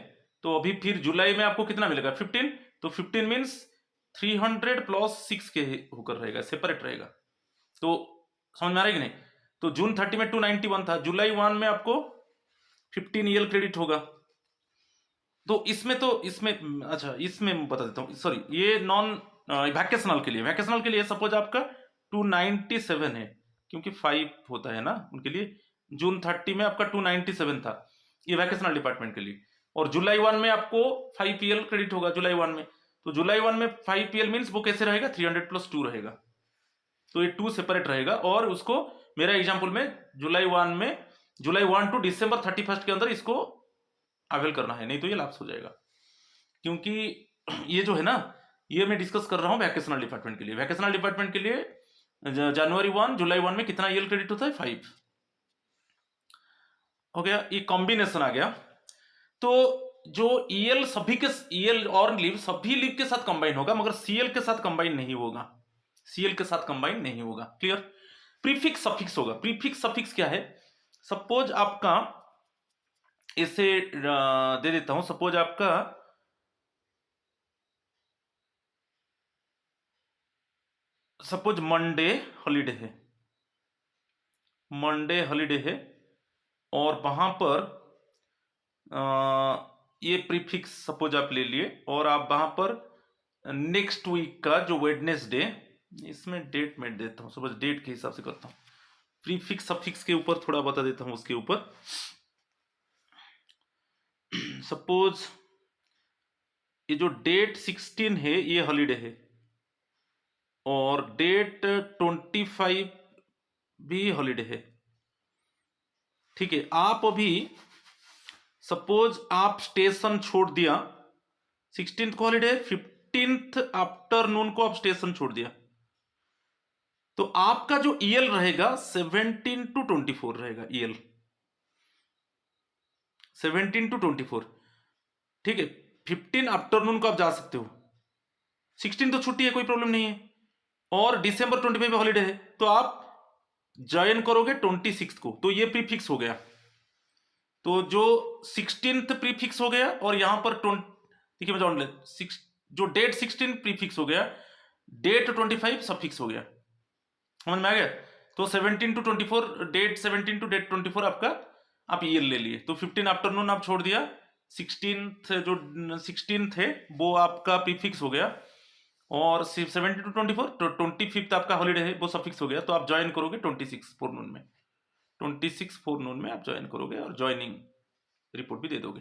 तो अभी फिर जुलाई में आपको कितना मिलेगा 15, तो 15 मीन्स 300 प्लस 6 के होकर रहेगा, सेपरेट रहेगा। तो समझ में आ रहा है कि नहीं? तो जून 30 में 291 था, जुलाई 1 में आपको 15 ईएल क्रेडिट होगा। तो इसमें अच्छा इसमें बता देता हूँ, सॉरी ये नॉन वैकेशनल के लिए सपोज आपका 297 है, क्योंकि 5 होता है ना उनके लिए। जून 30 में आपका 297 था, ये वैकेशनल डिपार्टमेंट के लिए। और जुलाई 1 में आपको 5 पीएल क्रेडिट होगा जुलाई 1 में। तो जुलाई 1 में 5 पीएल मीन्स वो कैसे रहेगा, 300 प्लस 2 रहेगा, तो ये 2 सेपरेट रहेगा। और उसको मेरा एग्जाम्पल में जुलाई 1 टू दिसंबर 31 के अंदर इसको अवेल करना है, नहीं तो ये लैप्स हो जाएगा। क्योंकि ये जो है ना, ये मैं डिस्कस कर रहा हूँ वैकेशनल डिपार्टमेंट के लिए। वैकेशनल डिपार्टमेंट के लिए जनवरी 1 जुलाई 1 में कितना ईएल क्रेडिट होता है, 5 हो गया, ये कॉम्बिनेशन आ गया। तो जो ईएल सभी के ईएल और लीव सभी लीव के साथ कंबाइन होगा, मगर सीएल के साथ कंबाइन नहीं होगा, सीएल के साथ कंबाइन नहीं होगा। क्लियर? प्रीफिक्स सफिक्स होगा। प्रीफिक्स सफिक्स क्या है, सपोज आपका इसे दे देता हूं, सपोज आपका सपोज मंडे हॉलीडे है, मंडे हॉलीडे है, और वहां पर ये प्रीफिक्स सपोज आप ले लिए, और आप वहां पर नेक्स्ट वीक का जो वेडनेसडे, इसमें डेट मैं देता हूं, सपोज डेट के हिसाब से करता हूं, प्रीफिक्स सफिक्स के ऊपर थोड़ा बता देता हूं उसके ऊपर। सपोज ये जो डेट 16 है ये हॉलीडे है, और डेट 25 भी हॉलीडे है। ठीक है, आप अभी सपोज आप स्टेशन छोड़ दिया 16th को हॉलीडे, 15th आफ्टरनून को आप स्टेशन छोड़ दिया, तो आपका जो ईएल रहेगा 17 to 24 रहेगा, ईएल 17 to 24। ठीक है, 15 आफ्टरनून को आप जा सकते हो, 16 तो छुट्टी है, कोई प्रॉब्लम नहीं है, और दिसंबर 25 हॉलीडे है, तो आप ज्वाइन करोगे 26 को, तो ये प्रीफिक्स हो गया। तो जो 16th प्रीफिक्स हो गया, और यहां पर देखिए मैं जान ले, जो डेट 16 प्रीफिक्स हो गया, डेट 25 सफिक्स हो गया। समझ में आ गया? तो 17 to 24, डेट 17 to डेट 24 आपका आप ईयर ले लिए, तो 15 आफ्टरनून आप छोड़ दिया, 16th जो 16th है वो आपका प्रीफिक्स हो गया, और 17 to 24 तो 25th आपका हॉलीडे है वो सफिक्स हो गया, तो आप ज्वाइन करोगे 26 फोरनून में, 26 फोरनून में आप ज्वाइन करोगे, और ज्वाइनिंग रिपोर्ट भी दे दोगे।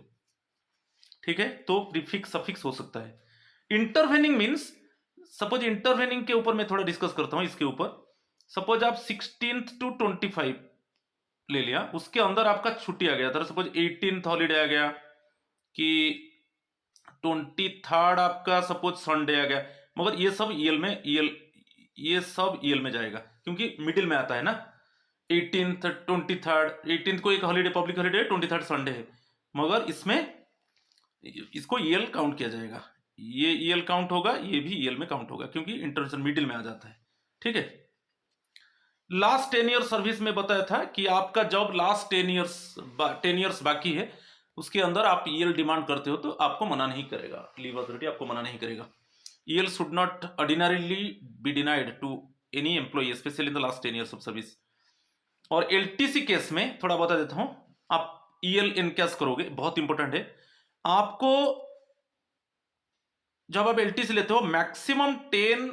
ठीक है, तो प्रीफिक्स सफिक्स हो सकता है। इंटरवेनिंग मीन्स, सपोज इंटरवेनिंग के ऊपर मैं थोड़ा डिस्कस करता हूं इसके ऊपर। सपोज आप 16th to 25 ले लिया, उसके अंदर आपका छुट्टी आ गया था, सपोज 18th हॉलीडे आ गया, कि 23rd आपका सपोज संडे आ गया, मगर ये सब ईएल में ये सब ईएल में जाएगा, क्योंकि मिडिल में आता है ना। 18th 23rd, 18th को एक हॉलीडे पब्लिक हॉलीडे है, 23rd संडे है, मगर इसमें इसको ईएल काउंट किया जाएगा, ये ईएल काउंट होगा, ये भी ईएल में काउंट होगा, क्योंकि इंटरनेशनल मिडिल में आ जाता है। ठीक है, लास्ट 10 ईयर सर्विस में बताया था कि आपका जब लास्ट 10 ईयर्स बाकी है, उसके अंदर आप ईएल डिमांड करते हो, तो आपको मना नहीं करेगा, लीव अथॉरिटी आपको मना नहीं करेगा। EL should not ordinarily be denied to any employee, especially in the last 10 years of service. और एलटीसी केस में थोड़ा बता देता हूं, आप ईएल इनकैश करोगे, बहुत इंपॉर्टेंट है। आपको जब आप एलटीसी लेते हो, मैक्सिमम 10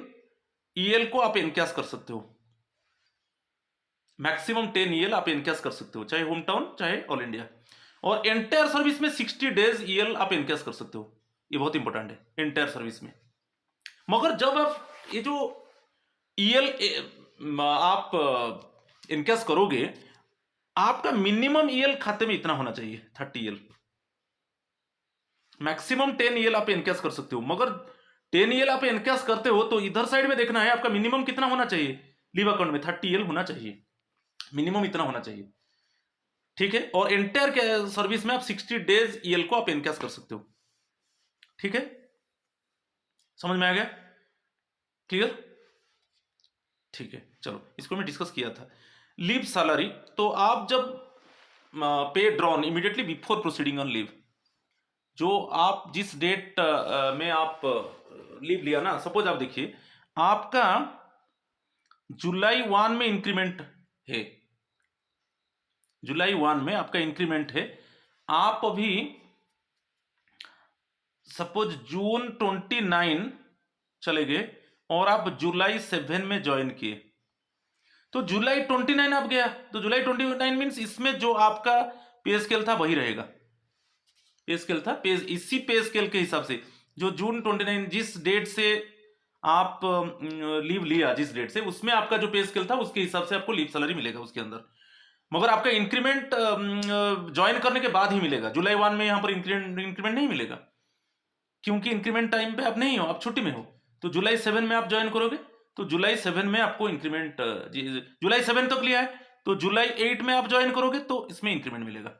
ईएल को आप इनकैश कर सकते हो, मैक्सिमम 10 ईएल आप इनकैश कर सकते हो, चाहे होम टाउन चाहे ऑल इंडिया। और एंटायर सर्विस में 60 डेज ईएल आप इनकैश कर सकते हो, ये बहुत इंपॉर्टेंट है एंटायर सर्विस में। मगर जब आप ये जो ईएल आप इनकैश करोगे, आपका मिनिमम ईएल खाते में इतना होना चाहिए, 30 ईएल। मैक्सिमम 10 ईएल आप एनकैश कर सकते हो, मगर 10 ईएल आप एनकैश करते हो तो इधर साइड में देखना है आपका मिनिमम कितना होना चाहिए, लीव अकाउंट में 30 ईएल होना चाहिए, मिनिमम इतना होना चाहिए, ठीक है। और एंटायर सर्विस में आप 60 डेज ईएल को आप एनकैश कर सकते हो, ठीक है। समझ में आ गया, क्लियर, ठीक है। चलो इसको मैं डिस्कस किया था। लीव सैलरी, तो आप जब पे drawn immediately before proceeding on leave, जो आप जिस डेट में आप लीव लिया ना, सपोज आप देखिए आपका जुलाई 1 में इंक्रीमेंट है, जुलाई 1 में आपका इंक्रीमेंट है, आप अभी सपोज जून 29 चले गए और आप जुलाई 7 में ज्वाइन किए, तो जुलाई 29 आप गया, तो जुलाई 29 मीन्स इसमें जो आपका पे स्केल था वही रहेगा, पे स्केल था, पे इसी पे स्केल के हिसाब से जो जून 29 जिस डेट से आप लीव लिया, जिस डेट से, उसमें आपका जो पे स्केल था उसके हिसाब से आपको लीव सैलरी मिलेगा उसके अंदर, मगर आपका इंक्रीमेंट ज्वाइन करने के बाद ही मिलेगा। जुलाई 1 में यहां पर इंक्रीमेंट नहीं मिलेगा, क्योंकि इंक्रीमेंट टाइम पे आप नहीं हो, आप छुट्टी में हो। तो जुलाई 7 में आप ज्वाइन करोगे तो जुलाई 7 में आपको इंक्रीमेंट, जुलाई 7 तक लिया है तो जुलाई 8 में आप ज्वाइन करोगे तो इसमें इंक्रीमेंट मिलेगा,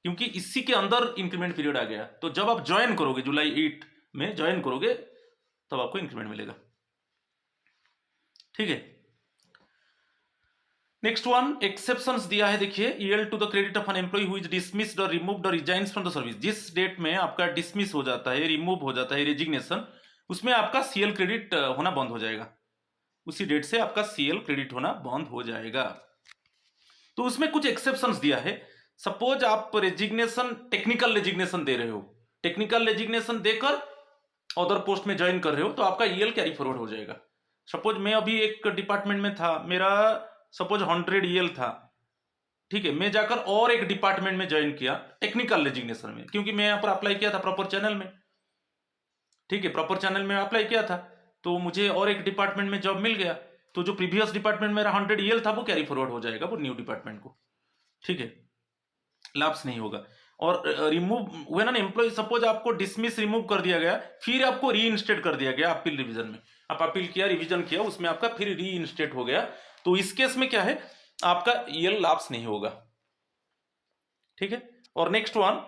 क्योंकि इसी के अंदर इंक्रीमेंट पीरियड आ गया। तो जब आप ज्वाइन करोगे, जुलाई 8 में ज्वाइन करोगे, तब आपको इंक्रीमेंट मिलेगा, ठीक है। नेक्स्ट वन, एक्सेप्शंस दिया है, देखिए, EL to the credit of an employee who is dismissed और रिमूव्ड और रिजाइन्स फ्रॉम द सर्विस, जिस डेट में आपका डिसमिस हो जाता है, रिमूव हो जाता है, रेजिग्नेशन, उसमें आपका सीएल क्रेडिट होना बंद हो जाएगा, उसी डेट से आपका सीएल क्रेडिट होना बंद हो जाएगा। तो उसमें कुछ एक्सेप्शंस दिया है। सपोज आप रेजिग्नेशन, टेक्निकल रेजिग्नेशन दे रहे हो, टेक्निकल रेजिग्नेशन देकर अदर पोस्ट में ज्वाइन कर रहे हो, तो आपका ईएल कैरी फॉरवर्ड हो जाएगा। सपोज मैं अभी एक डिपार्टमेंट में था, मेरा सपोज 100 ईएल था, ठीक है, मैं जाकर और एक डिपार्टमेंट में ज्वाइन किया टेक्निकल रेजिग्नेशन में, क्योंकि मैं यहाँ पर अप्लाई किया था प्रॉपर चैनल में, ठीक है, प्रॉपर चैनल में अप्लाई किया था, तो मुझे और एक डिपार्टमेंट में जॉब मिल गया, तो जो प्रीवियस डिपार्टमेंट मेरा 100 ईएल था वो कैरी फॉरवर्ड हो जाएगा वो न्यू डिपार्टमेंट को, ठीक है, लैप्स नहीं होगा। और remove when an employee, suppose आपको डिसमिस, रिमूव कर दिया गया, फिर आपको रीइंस्टेट कर दिया गया अपील रिवीजन में, आप अपील किया, रिवीजन किया, उसमें आपका फिर रीइंस्टेट हो गया, तो इस केस में क्या है, आपका ईएल लैप्स नहीं होगा, ठीक है। और नेक्स्ट वन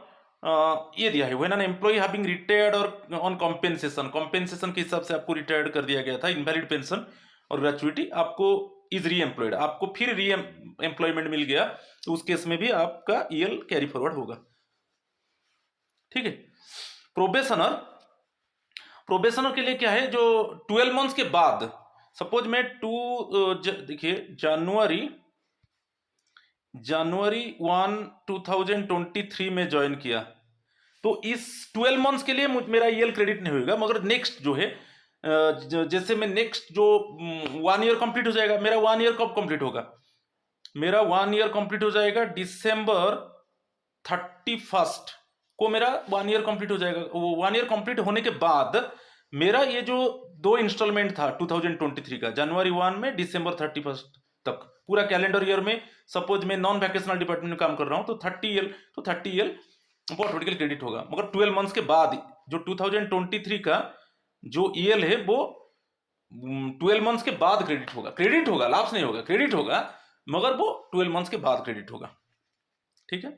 ये दिया है, when an employee having retired और ऑन कॉम्पेंसेशन, कॉम्पेंसेशन के हिसाब से आपको रिटायर्ड कर दिया गया था, इनवैलिड पेंशन और ग्रेचुइटी, आपको इज री एम्प्लॉयड, आपको फिर री एम्प्लॉयमेंट मिल गया, तो उस केस में भी आपका ईएल कैरी फॉरवर्ड होगा, ठीक है। प्रोबेशनर, प्रोबेशनर के लिए क्या है, जो 12 मंथ्स के बाद, सपोज मैं देखिए जनवरी 1 2023 में ज्वाइन किया, तो इस 12 मंथ्स के लिए मेरा ईएल क्रेडिट नहीं होगा, मगर नेक्स्ट जो है, जैसे मैं नेक्स्ट जो 1 ईयर कंप्लीट हो जाएगा, मेरा 1 ईयर कब कंप्लीट होगा, मेरा 1 ईयर कंप्लीट हो जाएगा दिसंबर 31 को मेरा 1 ईयर कंप्लीट हो जाएगा। वो 1 ईयर कंप्लीट होने के बाद मेरा ये जो 2 इंस्टॉलमेंट था 2023 का, जनवरी 1 में दिसंबर 31 तक, पूरा कैलेंडर ईयर में, सपोज मैं नॉन वैकेशनल डिपार्टमेंट में काम कर रहा हूं, तो 30 ईयर वो ऑटोमेटिकली क्रेडिट होगा, मगर 12 मंथ्स के बाद जो 2023 का जो ईएल है वो 12 मंथ्स के बाद क्रेडिट होगा, लाप्स नहीं होगा, क्रेडिट होगा, मगर वो 12 मंथ्स के बाद क्रेडिट होगा, ठीक है।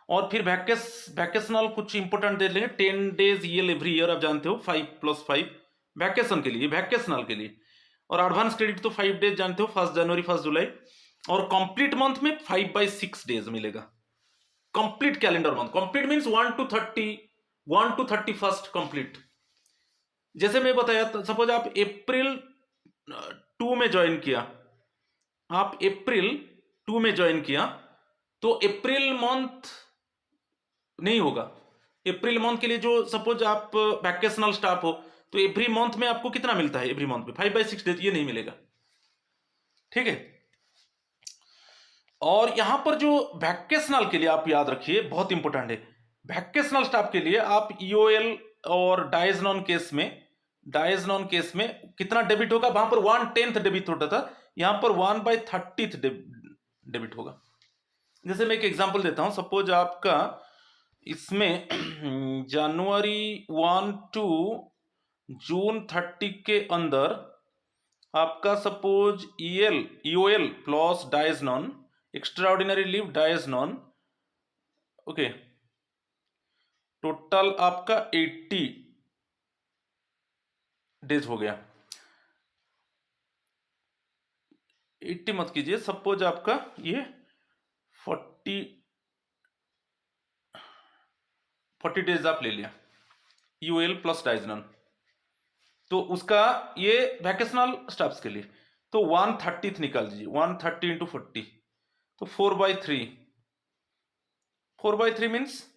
और फिर वैकेशनल कुछ इंपोर्टेंट दे लेंगे, 10 डेज ईएल एवरी ईयर, आप जानते हो, 5+5 वैकेशन के लिए, वैकेशनल के लिए, और एडवांस क्रेडिट तो 5 डेज जानते हो, 1 जनवरी 1 जुलाई, और कंप्लीट मंथ में 5/6 डेज मिलेगा, complete calendar month, complete means 1 to 31 complete. जैसे मैं बताया, सपोज आप अप्रैल 2 में ज्वाइन किया, आप अप्रैल 2 में ज्वाइन किया, तो अप्रैल मंथ नहीं होगा, अप्रैल मंथ के लिए जो सपोज आप वैकेशनल स्टाफ हो, तो एवरी मंथ में आपको कितना मिलता है, एवरी मंथ में 5/6 डेज, ये नहीं मिलेगा, ठीक है। और यहां पर जो वैकेशनल के लिए आप याद रखिए, बहुत इंपॉर्टेंट है, वैकेशनल स्टाफ के लिए आप ईओएल और डायजनॉन केस में कितना डेबिट होगा, वहां पर 1/10 डेबिट होता था, यहां पर 1/30 डेबिट होगा। जैसे मैं एक एग्जांपल देता हूं, सपोज आपका इसमें जनवरी 1 टू जून 30 के अंदर आपका suppose EOL plus dies non, extraordinary leave dies non, okay, total आपका 80 डेज हो गया। 80 मत कीजिए, सपोज आपका ये 40 डेज आप ले लिया यूएल प्लस डाइजनल, तो उसका ये वैकेशनल स्टाफ्स के लिए तो 130 निकाल दीजिए, 130 इंटू 40 तो 4/3, 4/3 मीन्स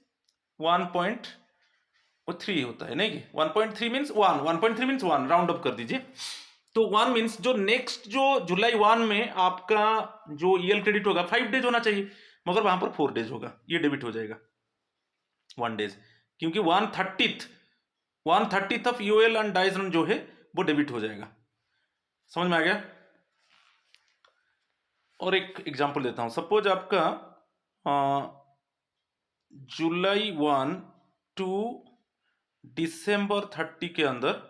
1.3 होता है, नहीं 1.3 मीन्स 1.3 मीन्स 1, राउंड अप कर दीजिए। तो 1 मीन्स जो नेक्स्ट जो जुलाई 1 में आपका जो ईएल क्रेडिट होगा 5 डेज होना चाहिए, मगर वहां पर 4 डेज होगा, ये डेबिट हो जाएगा 1 डेज, क्योंकि 130th ऑफ यूएल एंड डाइजन जो है वो डेबिट हो जाएगा। समझ में आ गया? और एक एग्जांपल देता हूं, सपोज आपका जुलाई 1 टू दिसंबर 30 के अंदर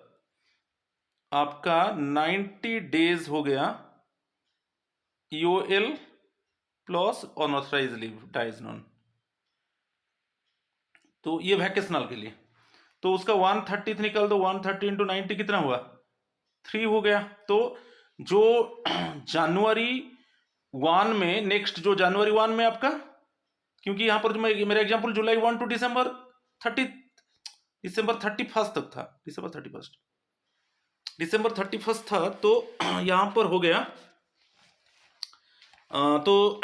आपका 90 डेज हो गया EOL plus unauthorise leave dies non, तो ये वैकेशनल के लिए, तो उसका 130 निकाल दो, 130 इंटू 90 कितना हुआ, 3 हो गया। तो जो जनवरी 1 में, नेक्स्ट जो जनवरी 1 में आपका, क्योंकि यहां पर जो मेरा example July 1 to December 31st तक था, दिसंबर 31 था, तो यहां पर हो गया तो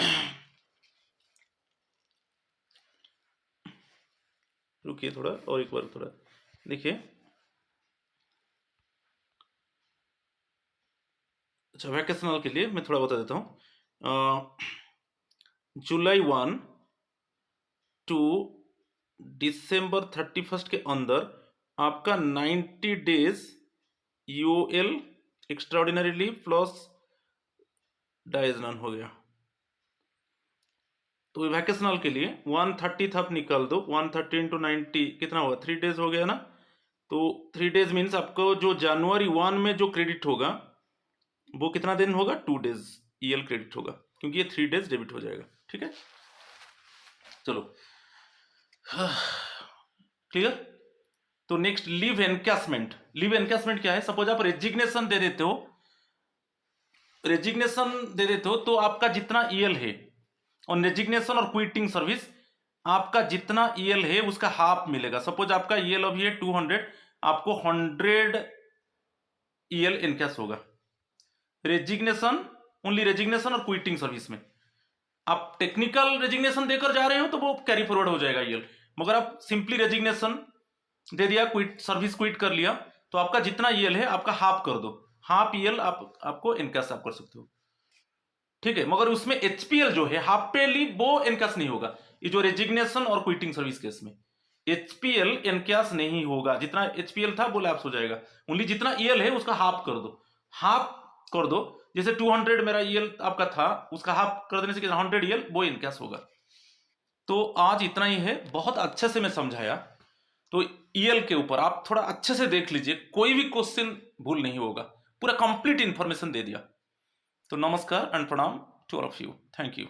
रुकिए थोड़ा और एक बार थोड़ा देखिए। अच्छा, वैकेशनल के लिए मैं थोड़ा बता देता हूं, जुलाई 1 टू दिसंबर 31 के अंदर आपका 90 days UL extraordinary leave plus डाइजनल हो गया। तो वैकेशनल के लिए 130 आप निकाल दो, 130 इंटू 90 कितना हुआ, 3 डेज हो गया ना। तो 3 डेज मीन्स आपको जो जनवरी 1 में जो क्रेडिट होगा वो कितना दिन होगा, 2 डेज ईएल क्रेडिट होगा, क्योंकि ये 3 डेज डेबिट हो जाएगा। ठीक है, चलो क्लियर। तो next leave encashment. Leave encashment क्या है, सपोज आप रेजिग्नेशन दे देते हो, तो आपका जितना ईएल है और रेजिग्नेशन और क्विटिंग सर्विस, आपका जितना ईएल है उसका हाफ मिलेगा। सपोज आपका ईएल अभी है 200, आपको 100 ईएल एनकैश होगा। रेजिग्नेशन, ओनली रेजिग्नेशन और क्विटिंग सर्विस में आप टेक्निकल रेजिग्नेशन देकर जा रहे हो तो वो कैरी फॉरवर्ड हो जाएगा ईएल, मगर आप सिंपली रेजिग्नेशन दे दिया, क्विट सर्विस क्विट कर लिया, तो आपका जितना ईएल है आपका हाफ कर दो, हाफ ईएल आपको एनकैश आप कर सकते हो। ठीक है, मगर उसमें एचपीएल जो है हाफ पे लीव वो एनकैश नहीं होगा। ये जो रेजिग्नेशन और क्विटिंग सर्विस केस में एचपीएल एनकैश नहीं होगा, जितना एचपीएल था वो लैप्स हो जाएगा। ओनली जितना ईएल है उसका हाफ कर दो, हाफ कर दो। जैसे 200 मेरा ईएल आपका था, उसका हाफ कर देने से 100 ईएल वो इनकैश होगा। तो आज इतना ही है, बहुत अच्छे से मैं समझाया। तो ईएल के ऊपर आप थोड़ा अच्छे से देख लीजिए, कोई भी क्वेश्चन भूल नहीं होगा, पूरा कंप्लीट इंफॉर्मेशन दे दिया। तो नमस्कार एंड प्रणाम to all of you, thank you.